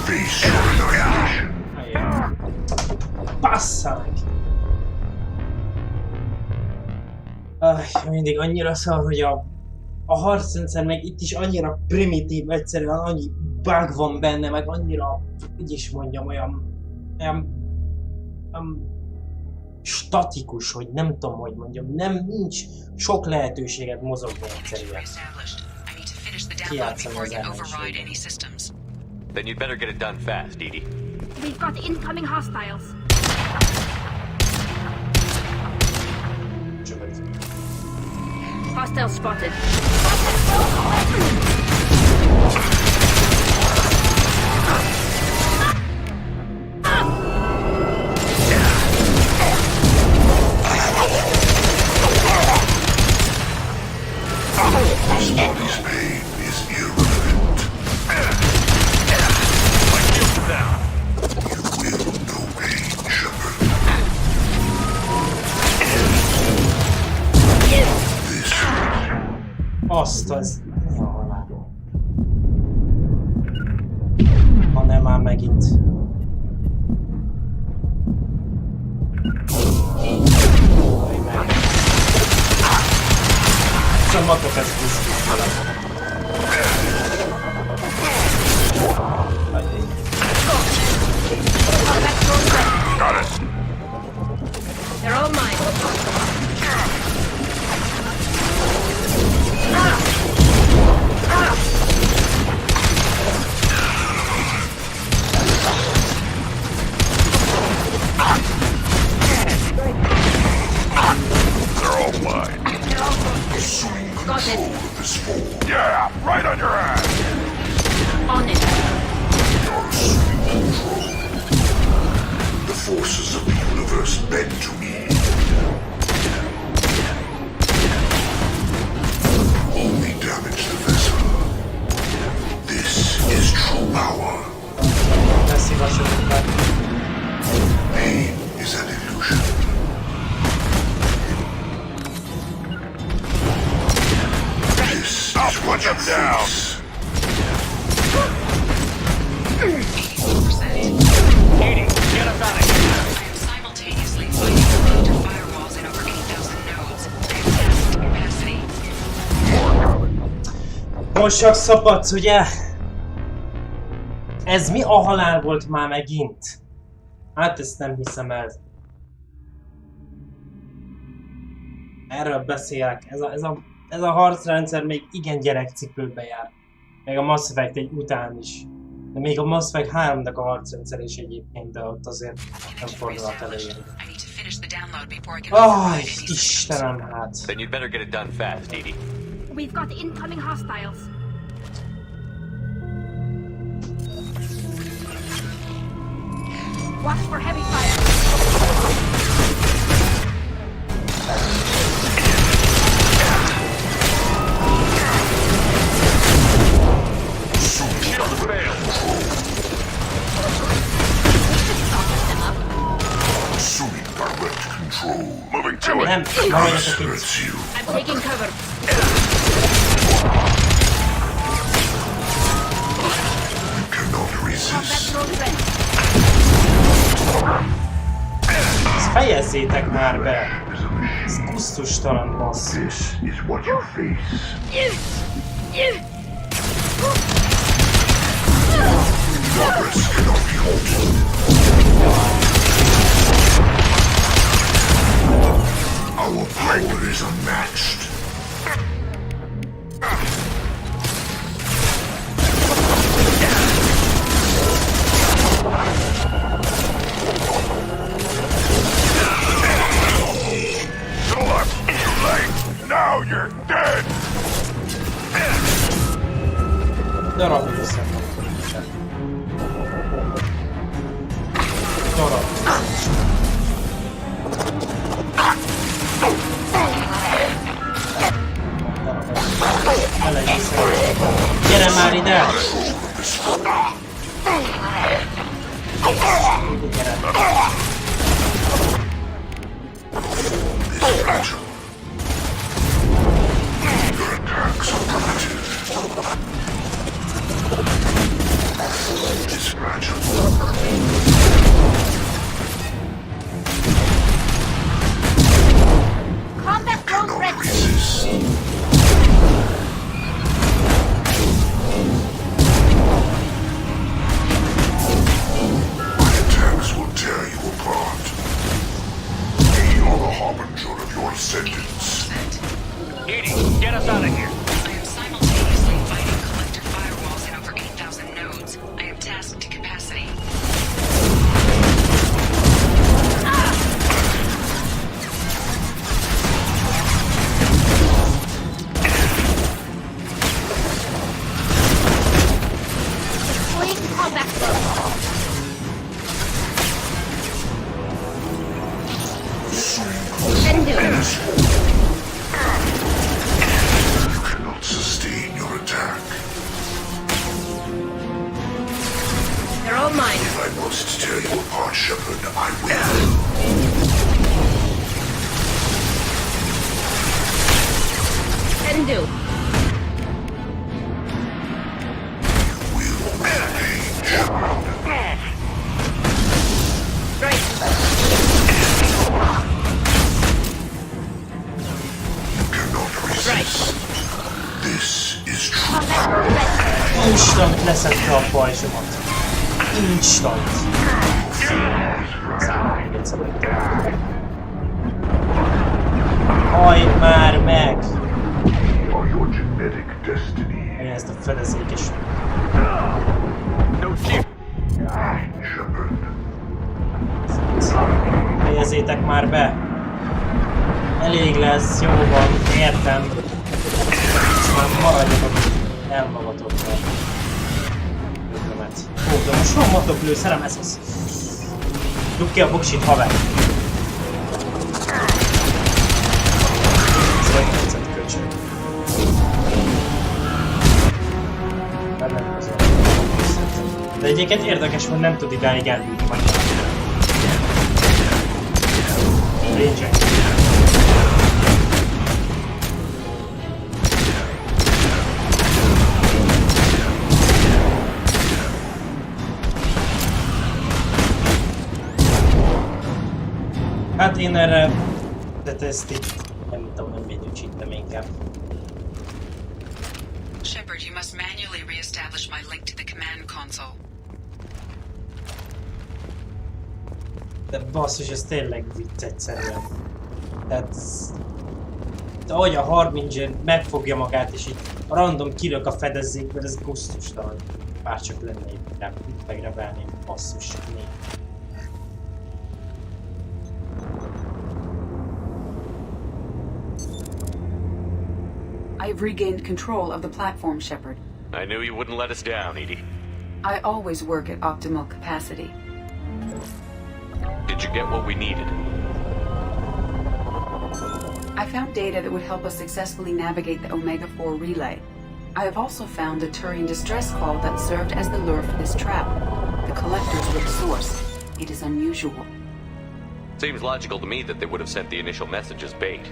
[SPEAKER 5] Face your annihilation.
[SPEAKER 1] Basszák! Mindig annyira szar, hogy a harcrendszer meg itt is annyira primitív, egyszerűen annyi bug van benne, meg annyira, így is mondjam, olyan statikus, hogy nem tudom, hogy mondjam, nincs sok lehetőséget mozogni egyszerűen. Kijátszani az ellenséget.
[SPEAKER 3] Then you'd better get it done fast, Edie.
[SPEAKER 6] We've got incoming hostiles. Hostile spotted.
[SPEAKER 5] This body's pain is irrelevant. You will know pain, Shepard. This.
[SPEAKER 1] Azt az... Mi a halál? Ha nem már megint. Szombatok ez biztos velem.
[SPEAKER 5] Got it.
[SPEAKER 6] They're all mine.
[SPEAKER 5] They're all mine. Assuming
[SPEAKER 6] Got it.
[SPEAKER 5] control of this fool. Yeah, right on your ass.
[SPEAKER 6] On it.
[SPEAKER 5] You're assuming control. The forces of the universe bend to me. Only damage the vessel. This is true power. Pain is an illusion. This is what you face.
[SPEAKER 8] 80, get us out of here.
[SPEAKER 7] I am simultaneously finding collector firewalls in over 8,000 nodes. Fantastic capacity.
[SPEAKER 1] Most csak szabadsz, ugye? Ez mi a halál volt már megint? Hát ezt nem hiszem el. Erről beszélek. Ez a harcrendszer még igen gyerekcipőbe jár. Még a Mass Effect 1 után is. De még a Mass Effect 3-nak a harcrendszer is egyébként, de ott azért nem fordulhat elején. Istenem hát.
[SPEAKER 3] Then you'd better get it done fast, Edie.
[SPEAKER 6] We've got incoming hostiles. Watch for heavy fire.
[SPEAKER 5] Assuming direct control. Moving to
[SPEAKER 1] Nem,
[SPEAKER 5] it. This hurts you.
[SPEAKER 6] I'm taking cover.
[SPEAKER 5] You cannot resist.
[SPEAKER 1] Ezt fejezzétek már be! Ez kusztustalan bassz.
[SPEAKER 5] This is what you face. Progress cannot be halted. Our power is unmatched. Now you're dead!
[SPEAKER 1] Darab össze. Darab. te!
[SPEAKER 6] Combat drone ready.
[SPEAKER 5] Attacks will tear you apart. We are the harbinger of your sentence.
[SPEAKER 8] Edie, get us out of here.
[SPEAKER 7] I am simultaneously fighting collector firewalls in over 8,000 nodes. I am tasked to capacity.
[SPEAKER 6] Deploying combat drone. Can do.
[SPEAKER 5] You cannot sustain your attack.
[SPEAKER 6] They're all mine.
[SPEAKER 5] If I must tear you apart, Shepard, I will.
[SPEAKER 6] Can do.
[SPEAKER 5] This is true.
[SPEAKER 1] Instant leszedte a pajzsomat. Instant. Számolj egyszer. Hajj már meg! Ezt a fedezékes. Fejezzétek már be! Elég lesz, jó van, értem. Már maradjatok elmagatokra. Ó, de most van matoklő, szerem ez az. Dugd ki a boksit, haver! Ez vagy tetszett köcsög. De egyébként érdekes, hogy nem tud idáig elbűni majd. Ranger. Hát én erre... de ezt így nem tudom, nem védősítem inkább.
[SPEAKER 7] Shepard, you must manually re-establish my link to the command console.
[SPEAKER 1] De basszus, ez tényleg vicc egyszerűen. Tehát... de ahogy a Harbinger megfogja magát és így random kilök a fedezzékből, ez gusztustalan. Bárcsak lenne éppen, itt megrebelném, basszus, né.
[SPEAKER 19] I've regained control of the platform, Shepard.
[SPEAKER 3] I knew you wouldn't let us down, Edie.
[SPEAKER 19] I always work at optimal capacity.
[SPEAKER 3] Did you get what we needed?
[SPEAKER 19] I found data that would help us successfully navigate the Omega-4 relay. I have also found a Turian distress call that served as the lure for this trap. The collectors were the source. It is unusual.
[SPEAKER 3] Seems logical to me that they would have sent the initial message as bait.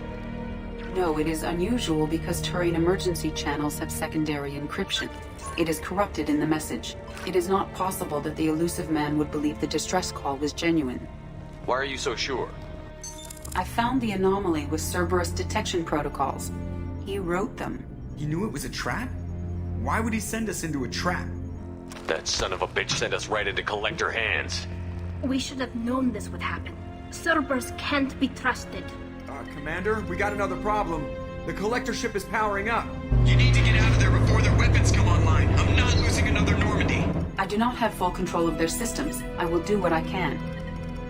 [SPEAKER 19] No, it is unusual because Turian emergency channels have secondary encryption. It is corrupted in the message. It is not possible that the elusive man would believe the distress call was genuine.
[SPEAKER 3] Why are you so sure?
[SPEAKER 19] I found the anomaly with Cerberus detection protocols. He wrote them.
[SPEAKER 2] He knew it was a trap? Why would he send us into a trap?
[SPEAKER 3] That son of a bitch sent us right into Collector hands.
[SPEAKER 6] We should have known this would happen. Cerberus can't be trusted.
[SPEAKER 2] Commander, we got another problem. The Collector ship is powering up.
[SPEAKER 20] You need to get out of there before their weapons come online. I'm not losing another Normandy.
[SPEAKER 19] I do not have full control of their systems. I will do what I can.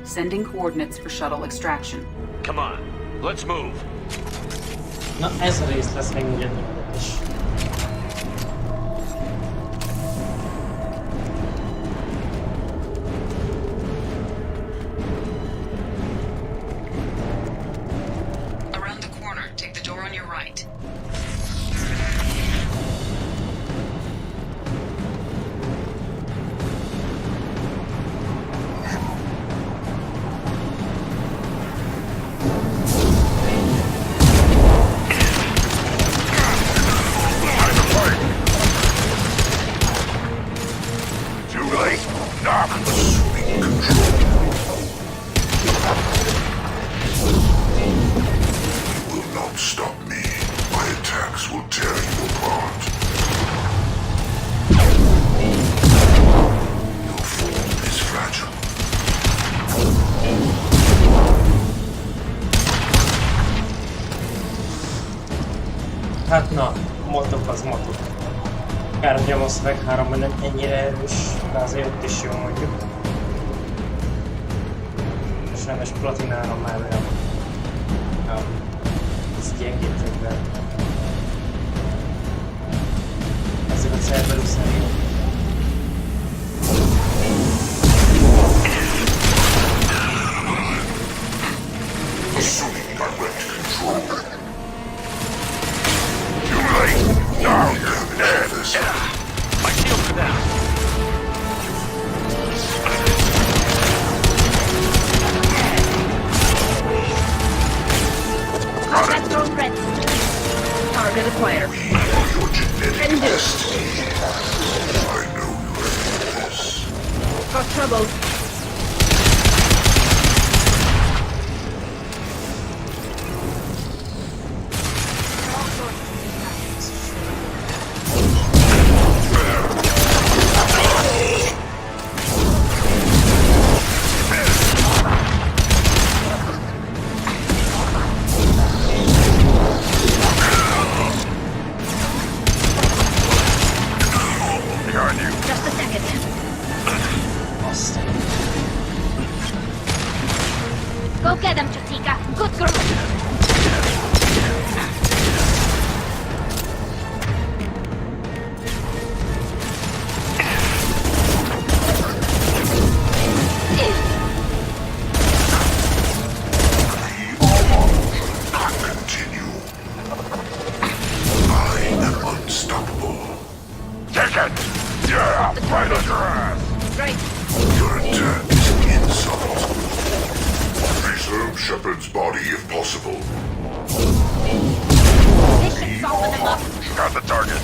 [SPEAKER 19] Sending coordinates for shuttle extraction.
[SPEAKER 3] Come on, let's move.
[SPEAKER 1] Na, ez a rész lesz meg ugye is.
[SPEAKER 7] Around the corner, take the door on your right.
[SPEAKER 1] Hát na, motok az motok. Kár, hogy a Mass Effect 3-ban nem ennyire erős, de azért ott is jó mondjuk. És nemes platinára már olyan. Ja, ez gyengítsük be. Ezek a Cerberus-szerűek.
[SPEAKER 5] Assuming direct control. Too late! Now you're dead!
[SPEAKER 8] My shields are down.
[SPEAKER 6] Contact drone ready. Target acquired.
[SPEAKER 5] We are your genetic destiny. I know you feel this.
[SPEAKER 6] Got trouble. Go get him, Chatika. Good girl.
[SPEAKER 5] Continue. I am unstoppable.
[SPEAKER 9] Take it! Yeah, right on your ass!
[SPEAKER 6] Right.
[SPEAKER 5] Your attack is an insult. Preserve Shepard's body if possible.
[SPEAKER 6] This should soften him up.
[SPEAKER 9] Got the target.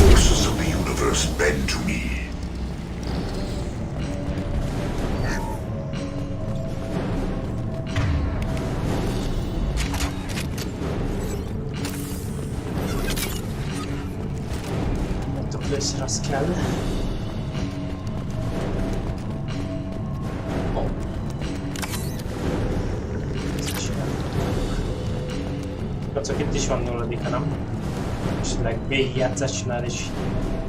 [SPEAKER 5] Forces of the universe bend to me.
[SPEAKER 1] Először az kell. Oh. Csak itt is van nulladik elem. Esetleg végigjátszásnál is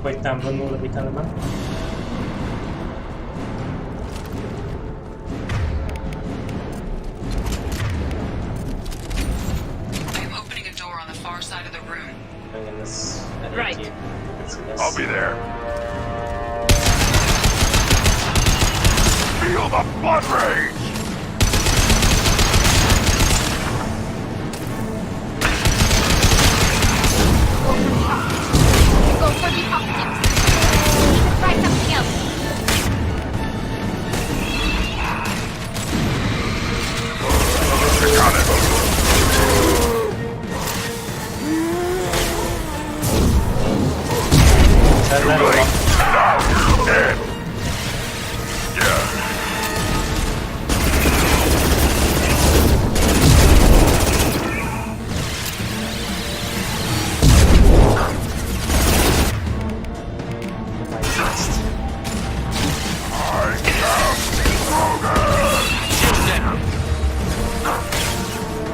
[SPEAKER 1] hagytám van nulladik elemen.
[SPEAKER 7] I'm opening a door on the far side of the room.
[SPEAKER 6] Right.
[SPEAKER 9] I'll be there. Feel the blood rage!
[SPEAKER 6] Go for the optics. Try something else.
[SPEAKER 9] Got it. Now you're dead. Yeah.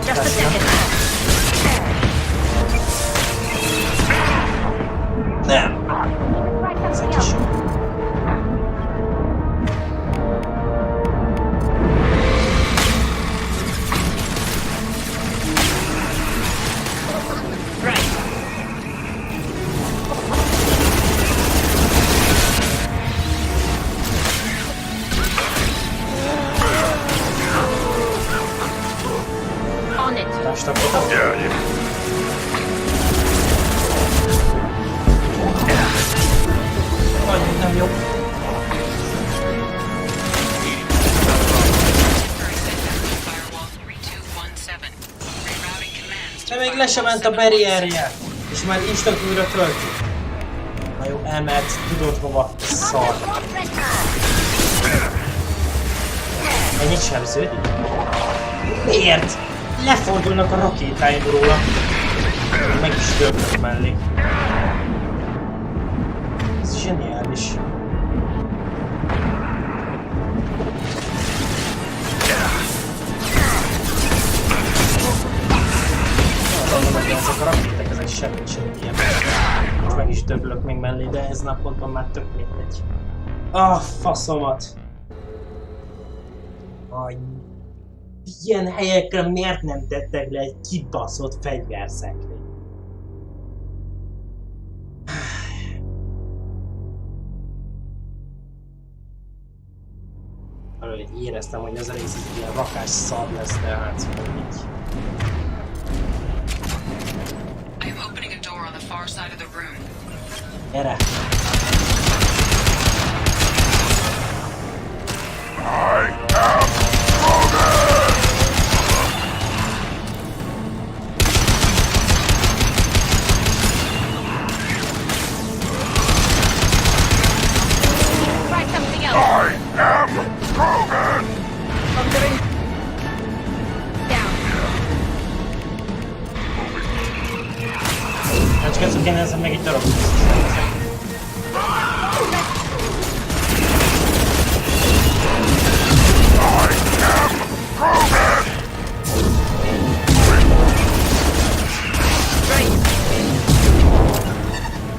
[SPEAKER 6] Just a second.
[SPEAKER 1] Nem.
[SPEAKER 6] Try something else. Right. On it.
[SPEAKER 9] Yeah, yeah.
[SPEAKER 1] Nagyon nem jó. De még le sem ment a barrierje. És már instant újra töltjük. Na jó, elmehetsz, tudod hova, szar. Ennyit sebződik? Miért? Lefordulnak a rakétáim róla. Meg is döglök mellé. Ez zseniális. Ezek a rakétek, ezek semmit sem ilyen. Most meg is döglök még mellé, de ez naponban már tök mindegy. Faszomat! Ilyen helyekre miért nem tettek le egy kibaszott fegyverszekrényt? Arról éreztem, hogy az a rész egy ilyen rakás szar lesz, de hát így.
[SPEAKER 7] I am opening a door on the far side of the room.
[SPEAKER 1] Gyere!
[SPEAKER 5] I am Krogan!
[SPEAKER 15] Try something else.
[SPEAKER 5] I am Krogan!
[SPEAKER 15] I'm getting down.
[SPEAKER 1] Hát csak ezt kéne ezzel meg egy darab.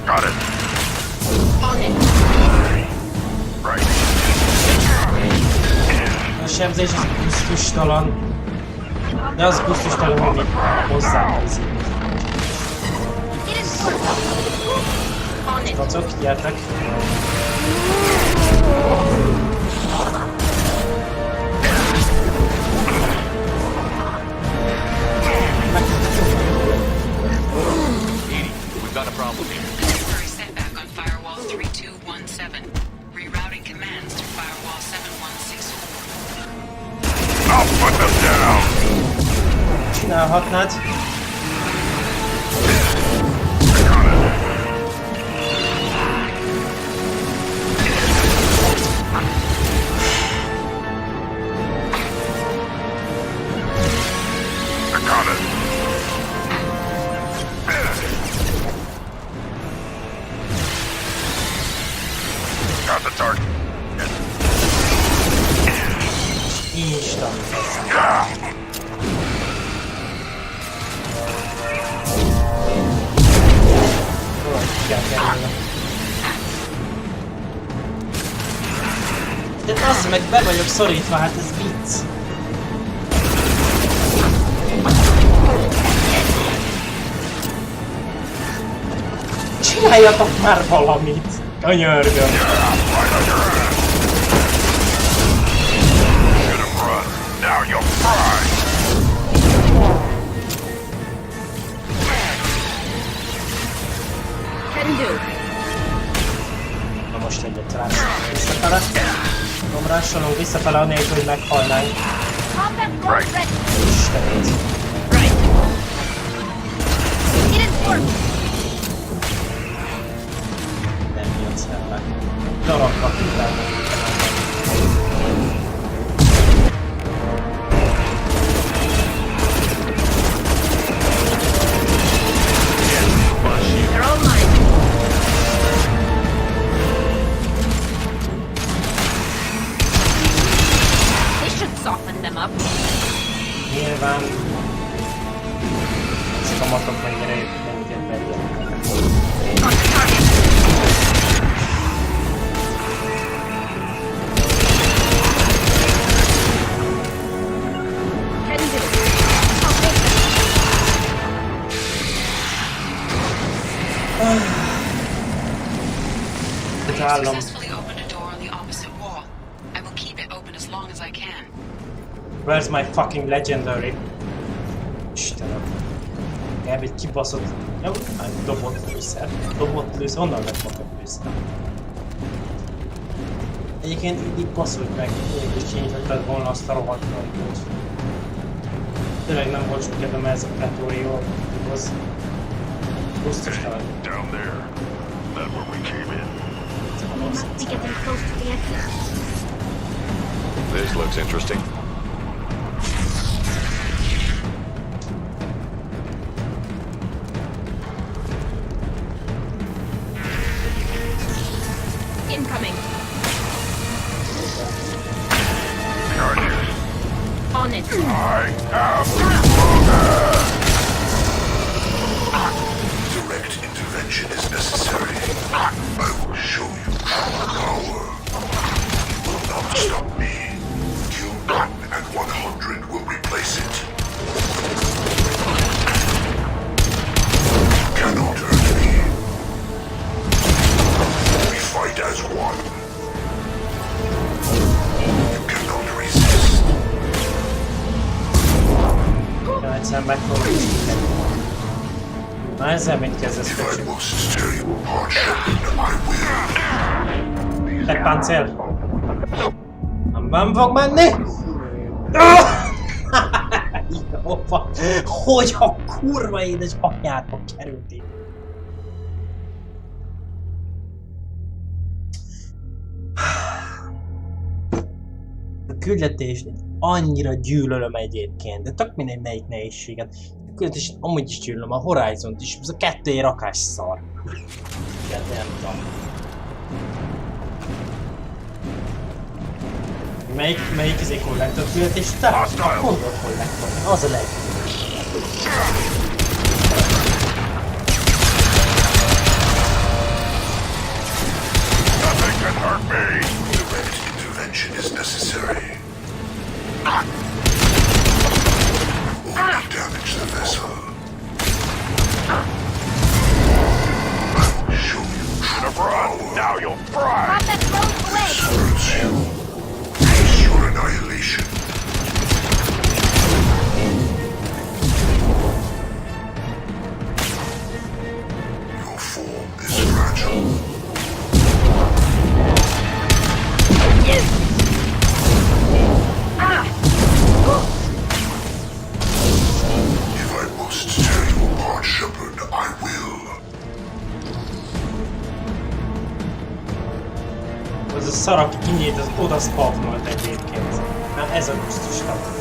[SPEAKER 5] Got it.
[SPEAKER 15] On it.
[SPEAKER 5] Right.
[SPEAKER 1] A sebzés az gusztustalan. De az gusztustalan, hogy még hozzáhúzik. Kacok, gyertek!
[SPEAKER 3] We've got a problem here.
[SPEAKER 7] Temporary setback on firewall 3217. Rerouting commands to firewall 7164.
[SPEAKER 5] I'll put them down!
[SPEAKER 1] Csinálhatnád.
[SPEAKER 5] Got the target.
[SPEAKER 1] Instant. De az meg be vagyok szorítva, hát ez vicc. Csináljatok már valamit! Könyörgöm!
[SPEAKER 5] Now you'll fry!
[SPEAKER 15] Can do.
[SPEAKER 1] Na most egyet rászolunk visszafele. Romrásolunk visszafele anélkül, hogy meghalnánk. Istenét. Nem jött szembe. Darabnak utána.
[SPEAKER 15] They're all mine. They should soften them up.
[SPEAKER 1] Nyilván csak a matok mennyire építeni bejönnek.
[SPEAKER 7] Successfully opened a door on the opposite wall. I will keep it open as long as I can.
[SPEAKER 1] Where's my fucking legendary? Istenem. Elv egy kibaszott... Jó, dobott lőszer. Dobott lőszer. Honnan lett dobott lőszer? Egyébként így basszult meg, hogy kinyitottad volna azt a rohadt ajtót. Tényleg nem volt sok kedvem ez a Pretorióhoz. Biztos talán.
[SPEAKER 5] Down there. Not where we came in.
[SPEAKER 6] We must be getting close to the exit.
[SPEAKER 3] This looks interesting.
[SPEAKER 6] Incoming.
[SPEAKER 5] Charges.
[SPEAKER 6] On it.
[SPEAKER 5] I am
[SPEAKER 9] Direct intervention is necessary. I will show you true power. You will not stop me. Kill one and 100 will replace it. You cannot hurt me. We fight as one. You cannot resist.
[SPEAKER 1] Ja, egyszer meg fogom ismerni. Na ezzel mit kezdesz?
[SPEAKER 9] If I must tear you apart, Shepard, I will.
[SPEAKER 1] Egy páncél. Nem fog menni? Jó van. Hogy a kurva édes anyádba került itt? A küldetést annyira gyűlölöm egyébként, de tök mindegy melyik nehézséget. A küldetést amúgy is gyűlölöm, a Horizont is, ez a kettői rakás szar. Nem tudom. Melyik izé kollektor küldetés? Te a kondor kollektor, az a legjobb.
[SPEAKER 5] Nothing can hurt me.
[SPEAKER 9] Direct intervention is necessary. Only damage the vessel. I will show you true power.
[SPEAKER 5] Now you'll fry.
[SPEAKER 6] Drop that road away.
[SPEAKER 9] Serves you. Face your annihilation. Your form is fragile. If I must tear you apart, Shepard, I will.
[SPEAKER 1] Az a szar, aki kinyílt, az oda spawnolt egyébként. Na ez a gusztustalan.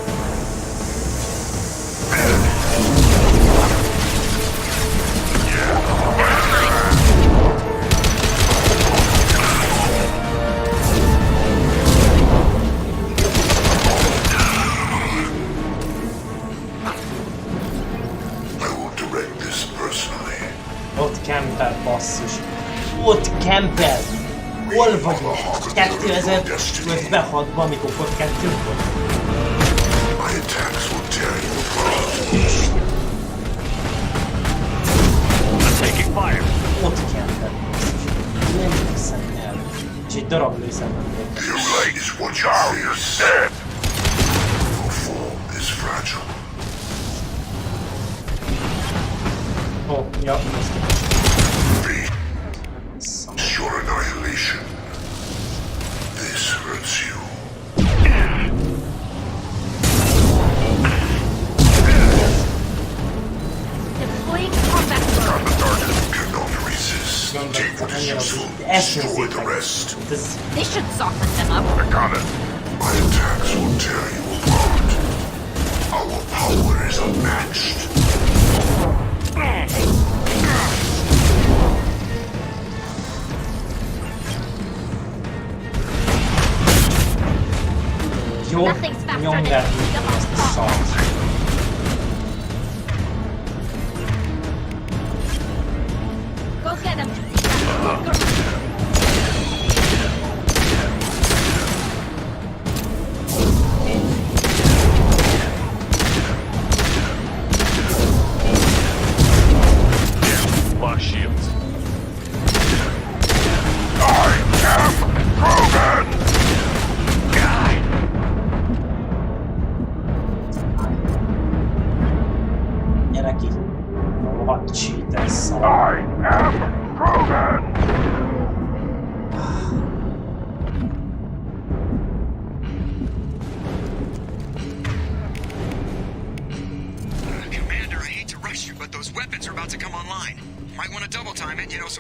[SPEAKER 1] Ott campel, basszus. Ott campel! Hol vagyok? 2005-ben, 6-ban, amikor ott 2 volt? Ott campel, basszus. Nem hiszem el. És egy darab lőszemben volt. Oh, ja, most
[SPEAKER 9] Your annihilation. This hurts you.
[SPEAKER 6] Deploying combat mode.
[SPEAKER 9] The target cannot resist. Take what is useful. Destroy the rest.
[SPEAKER 6] This should soften them up.
[SPEAKER 5] I got it.
[SPEAKER 9] My attacks will tear you apart. Our power is unmatched.
[SPEAKER 6] Nothing's faster than picking up on calls. Go get him.
[SPEAKER 3] Lock shields.
[SPEAKER 5] I am Krogan!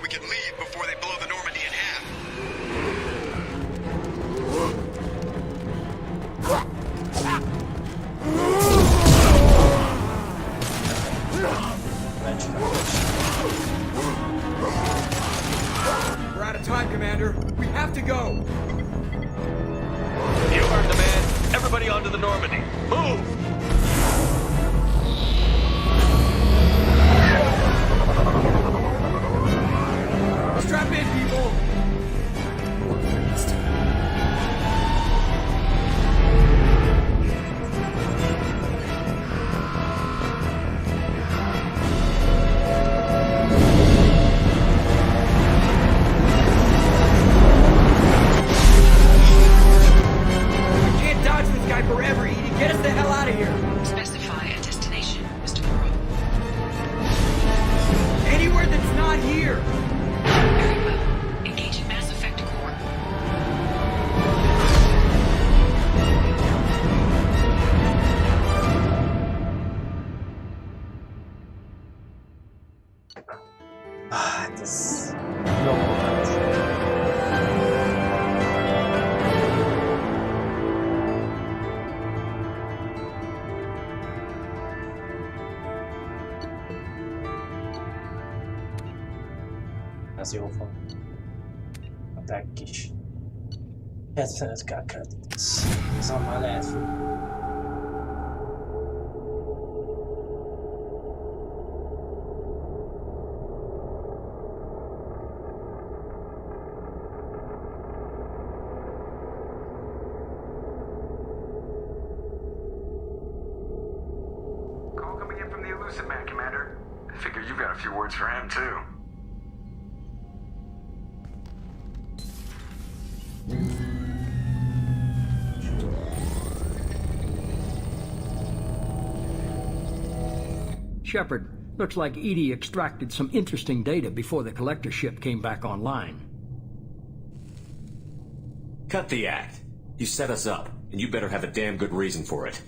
[SPEAKER 20] we can leave before they blow the Normandy in half.
[SPEAKER 2] We're out of time, Commander. We have to go.
[SPEAKER 8] You heard the man. Everybody onto the Normandy. Move!
[SPEAKER 2] Strap in, people! We can't dodge this guy forever, Edie. Get us the hell out of here!
[SPEAKER 7] Specify a destination, Mr. Moreau.
[SPEAKER 2] Anywhere that's not here!
[SPEAKER 7] Very well. Engaging Mass Effect core.
[SPEAKER 1] Das Moment. Ez jó van. A tech is. 75k kredit. Azon már lehet fogni.
[SPEAKER 17] Call coming in from the Elusive Man, Commander. I figure you've got a few words for him, too.
[SPEAKER 18] Shepard, looks like Edie extracted some interesting data before the collector ship came back online.
[SPEAKER 3] Cut the act. You set us up, and you better have a damn good reason for it.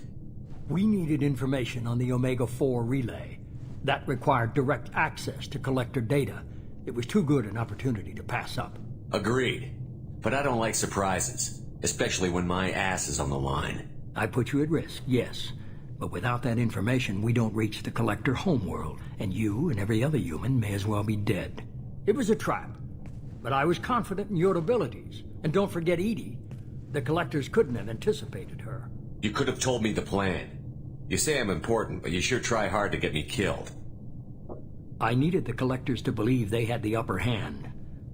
[SPEAKER 18] We needed information on the Omega-4 relay. That required direct access to collector data. It was too good an opportunity to pass up.
[SPEAKER 3] Agreed. But I don't like surprises, especially when my ass is on the line.
[SPEAKER 18] I put you at risk, yes. But without that information, we don't reach the collector homeworld, and you and every other human may as well be dead. It was a trap, but I was confident in your abilities. And don't forget Edie. The collectors couldn't have anticipated her.
[SPEAKER 3] You could have told me the plan. You say I'm important, but you sure try hard to get me killed.
[SPEAKER 18] I needed the collectors to believe they had the upper hand.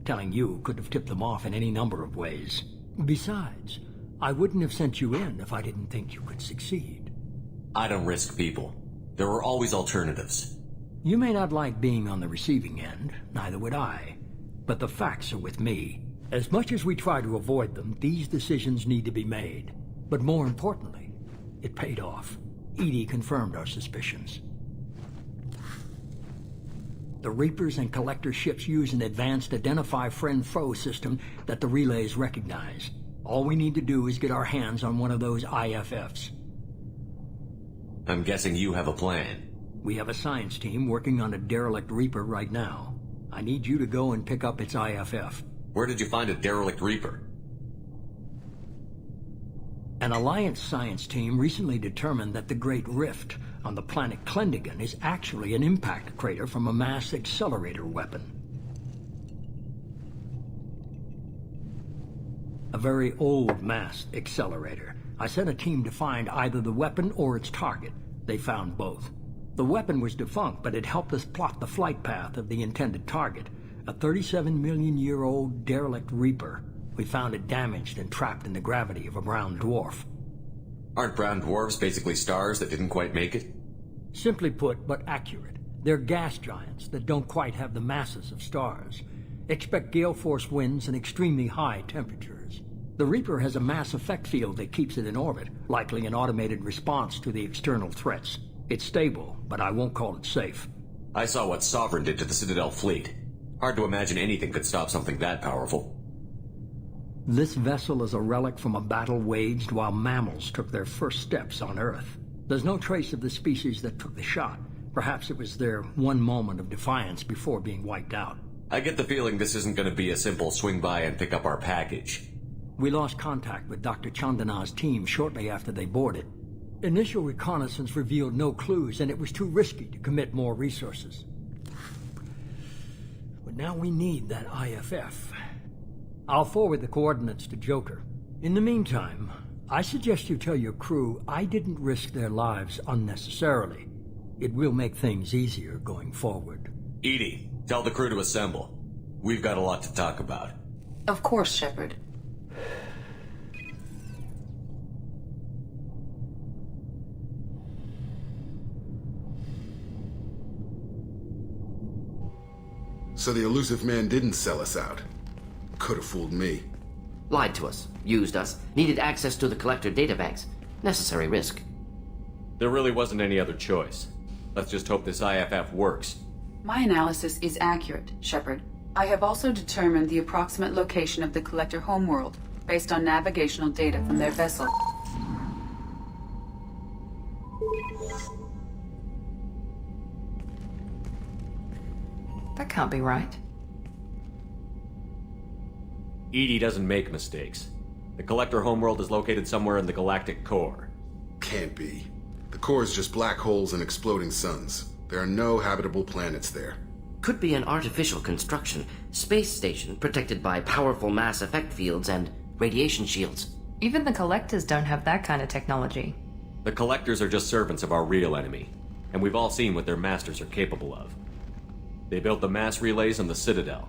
[SPEAKER 18] Telling you could have tipped them off in any number of ways. Besides, I wouldn't have sent you in if I didn't think you could succeed.
[SPEAKER 3] I don't risk people. There are always alternatives.
[SPEAKER 18] You may not like being on the receiving end, neither would I. But the facts are with me. As much as we try to avoid them, these decisions need to be made. But more importantly, it paid off. Edie confirmed our suspicions. The Reapers and Collector ships use an advanced Identify Friend-Foe system that the relays recognize. All we need to do is get our hands on one of those IFFs.
[SPEAKER 3] I'm guessing you have a plan.
[SPEAKER 18] We have a science team working on a derelict Reaper right now. I need you to go and pick up its IFF.
[SPEAKER 3] Where did you find a derelict Reaper?
[SPEAKER 18] An Alliance science team recently determined that the Great Rift on the planet Klendigan is actually an impact crater from a mass accelerator weapon. A very old mass accelerator. I sent a team to find either the weapon or its target. They found both. The weapon was defunct, but it helped us plot the flight path of the intended target, a 37-million-year-old derelict Reaper. We found it damaged and trapped in the gravity of a brown dwarf.
[SPEAKER 3] Aren't brown dwarfs basically stars that didn't quite make it?
[SPEAKER 18] Simply put, but accurate. They're gas giants that don't quite have the masses of stars. Expect gale force winds and extremely high temperatures. The Reaper has a mass effect field that keeps it in orbit, likely an automated response to the external threats. It's stable, but I won't call it safe.
[SPEAKER 3] I saw what Sovereign did to the Citadel fleet. Hard to imagine anything could stop something that powerful.
[SPEAKER 18] This vessel is a relic from a battle waged while mammals took their first steps on Earth. There's no trace of the species that took the shot. Perhaps it was their one moment of defiance before being wiped out.
[SPEAKER 3] I get the feeling this isn't going to be a simple swing by and pick up our package.
[SPEAKER 18] We lost contact with Dr. Chandana's team shortly after they boarded. Initial reconnaissance revealed no clues, and it was too risky to commit more resources. But now we need that IFF. I'll forward the coordinates to Joker. In the meantime, I suggest you tell your crew I didn't risk their lives unnecessarily. It will make things easier going forward.
[SPEAKER 3] Edie, tell the crew to assemble. We've got a lot to talk about.
[SPEAKER 19] Of course, Shepard.
[SPEAKER 21] So the elusive man didn't sell us out. Could have fooled me.
[SPEAKER 10] Lied to us, used us, needed access to the collector databanks. Necessary risk.
[SPEAKER 3] There really wasn't any other choice. Let's just hope this IFF works.
[SPEAKER 19] My analysis is accurate, Shepard. I have also determined the approximate location of the collector homeworld, based on navigational data from their vessel.
[SPEAKER 22] That can't be right.
[SPEAKER 3] Edie doesn't make mistakes. The collector homeworld is located somewhere in the galactic core.
[SPEAKER 21] Can't be. The core is just black holes and exploding suns. There are no habitable planets there.
[SPEAKER 10] Could be an artificial construction, space station protected by powerful mass effect fields and radiation shields.
[SPEAKER 22] Even the collectors don't have that kind of technology.
[SPEAKER 3] The collectors are just servants of our real enemy, and we've all seen what their masters are capable of. They built the mass relays on the Citadel.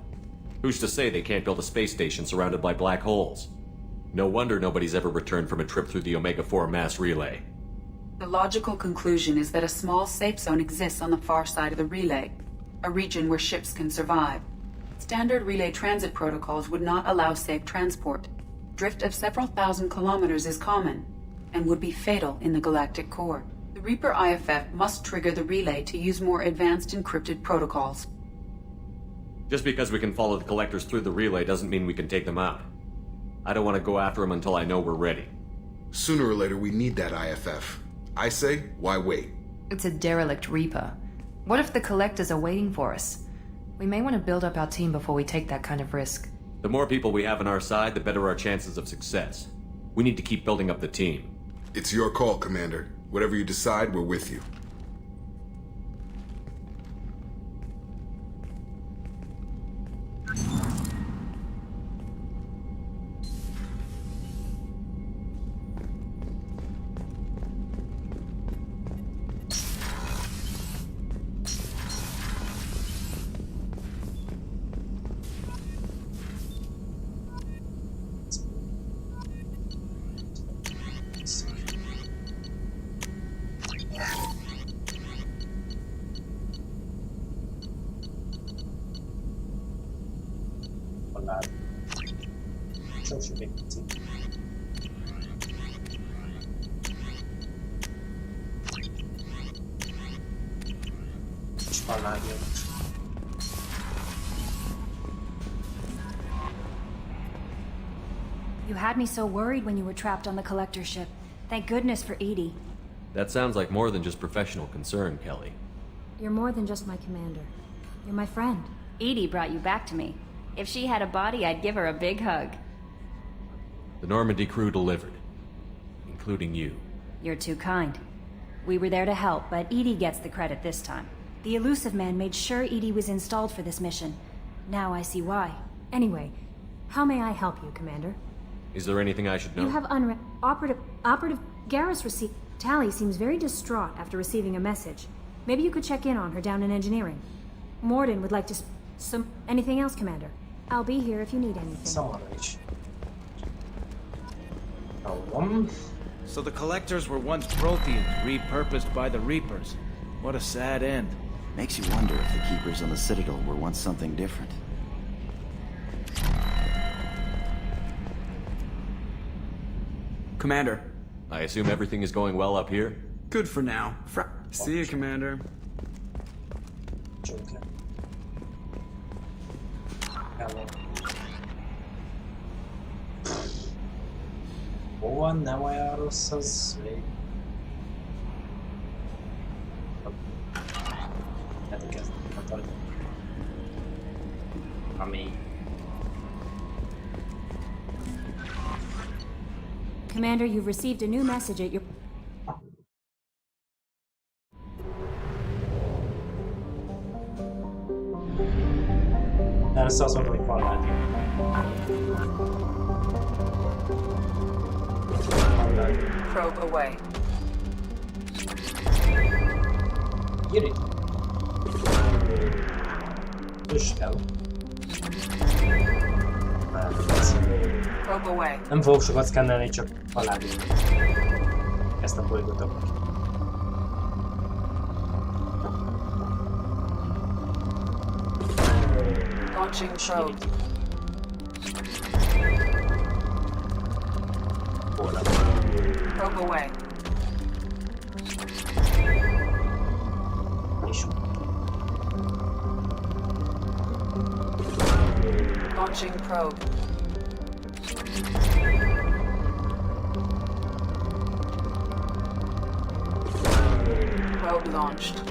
[SPEAKER 3] Who's to say they can't build a space station surrounded by black holes? No wonder nobody's ever returned from a trip through the Omega-4 mass relay.
[SPEAKER 19] The logical conclusion is that a small safe zone exists on the far side of the relay, a region where ships can survive. Standard relay transit protocols would not allow safe transport. Drift of several thousand kilometers is common, and would be fatal in the galactic core. The Reaper IFF must trigger the relay to use more advanced encrypted protocols.
[SPEAKER 3] Just because we can follow the collectors through the relay doesn't mean we can take them out. I don't want to go after them until I know we're ready.
[SPEAKER 21] Sooner or later, we need that IFF. I say, why wait?
[SPEAKER 22] It's a derelict Reaper. What if the collectors are waiting for us? We may want to build up our team before we take that kind of risk.
[SPEAKER 3] The more people we have on our side, the better our chances of success. We need to keep building up the team.
[SPEAKER 21] It's your call, Commander. Whatever you decide, we're with you.
[SPEAKER 15] You had me so worried when you were trapped on the collector ship. Thank goodness for Edie.
[SPEAKER 3] That sounds like more than just professional concern, Kelly.
[SPEAKER 15] You're more than just my commander. You're my friend.
[SPEAKER 23] Edie brought you back to me. If she had a body, I'd give her a big hug.
[SPEAKER 3] The Normandy crew delivered, including you.
[SPEAKER 15] You're too kind. We were there to help, but Edie gets the credit this time. The elusive man made sure Edie was installed for this mission. Now I see why. Anyway, how may I help you, Commander?
[SPEAKER 3] Is there anything I should know?
[SPEAKER 15] You have Operative Garrus received. Tally seems very distraught after receiving a message. Maybe you could check in on her down in engineering. Morden would like to anything else, Commander? I'll be here if you need anything.
[SPEAKER 16] So the collectors were once Protheans, repurposed by the Reapers. What a sad end.
[SPEAKER 24] Makes you wonder if the Keepers on the Citadel were once something different.
[SPEAKER 2] Commander.
[SPEAKER 3] I assume everything is going well up here?
[SPEAKER 2] Good for now. See you, Commander.
[SPEAKER 1] Joker. Ó, nem olyan rossz az még. Elkezdtem a tartani.
[SPEAKER 15] Commander, you've received a new message at your...
[SPEAKER 1] Először azt mondom, hogy pallát.
[SPEAKER 19] Probe away.
[SPEAKER 1] Jöjj! Isten.
[SPEAKER 19] Probe away.
[SPEAKER 1] Nem fogok sokat szkennelni, csak alábbi. Ezt a bolygót.
[SPEAKER 19] Launching probe. Probe away. Launching probe. Probe launched.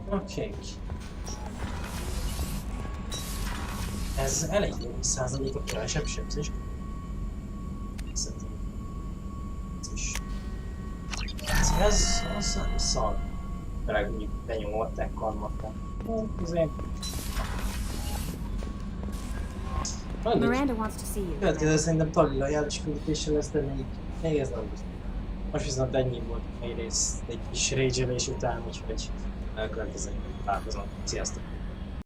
[SPEAKER 1] Oké. Ez elég jó százaléka kevesebb sebzés. Szerintem. Ez az nem szar. Tényleg mondjuk benyomolták karmatták. Azért...
[SPEAKER 15] Miranda wants to see you.
[SPEAKER 1] Következő szerintem Talila jeles küldetése lesz, de még ez nem biztos. Most viszont ennyi volt egyrészt egy kis rage-elés után, úgyhogy elkövetkező találkozom. Sziasztok!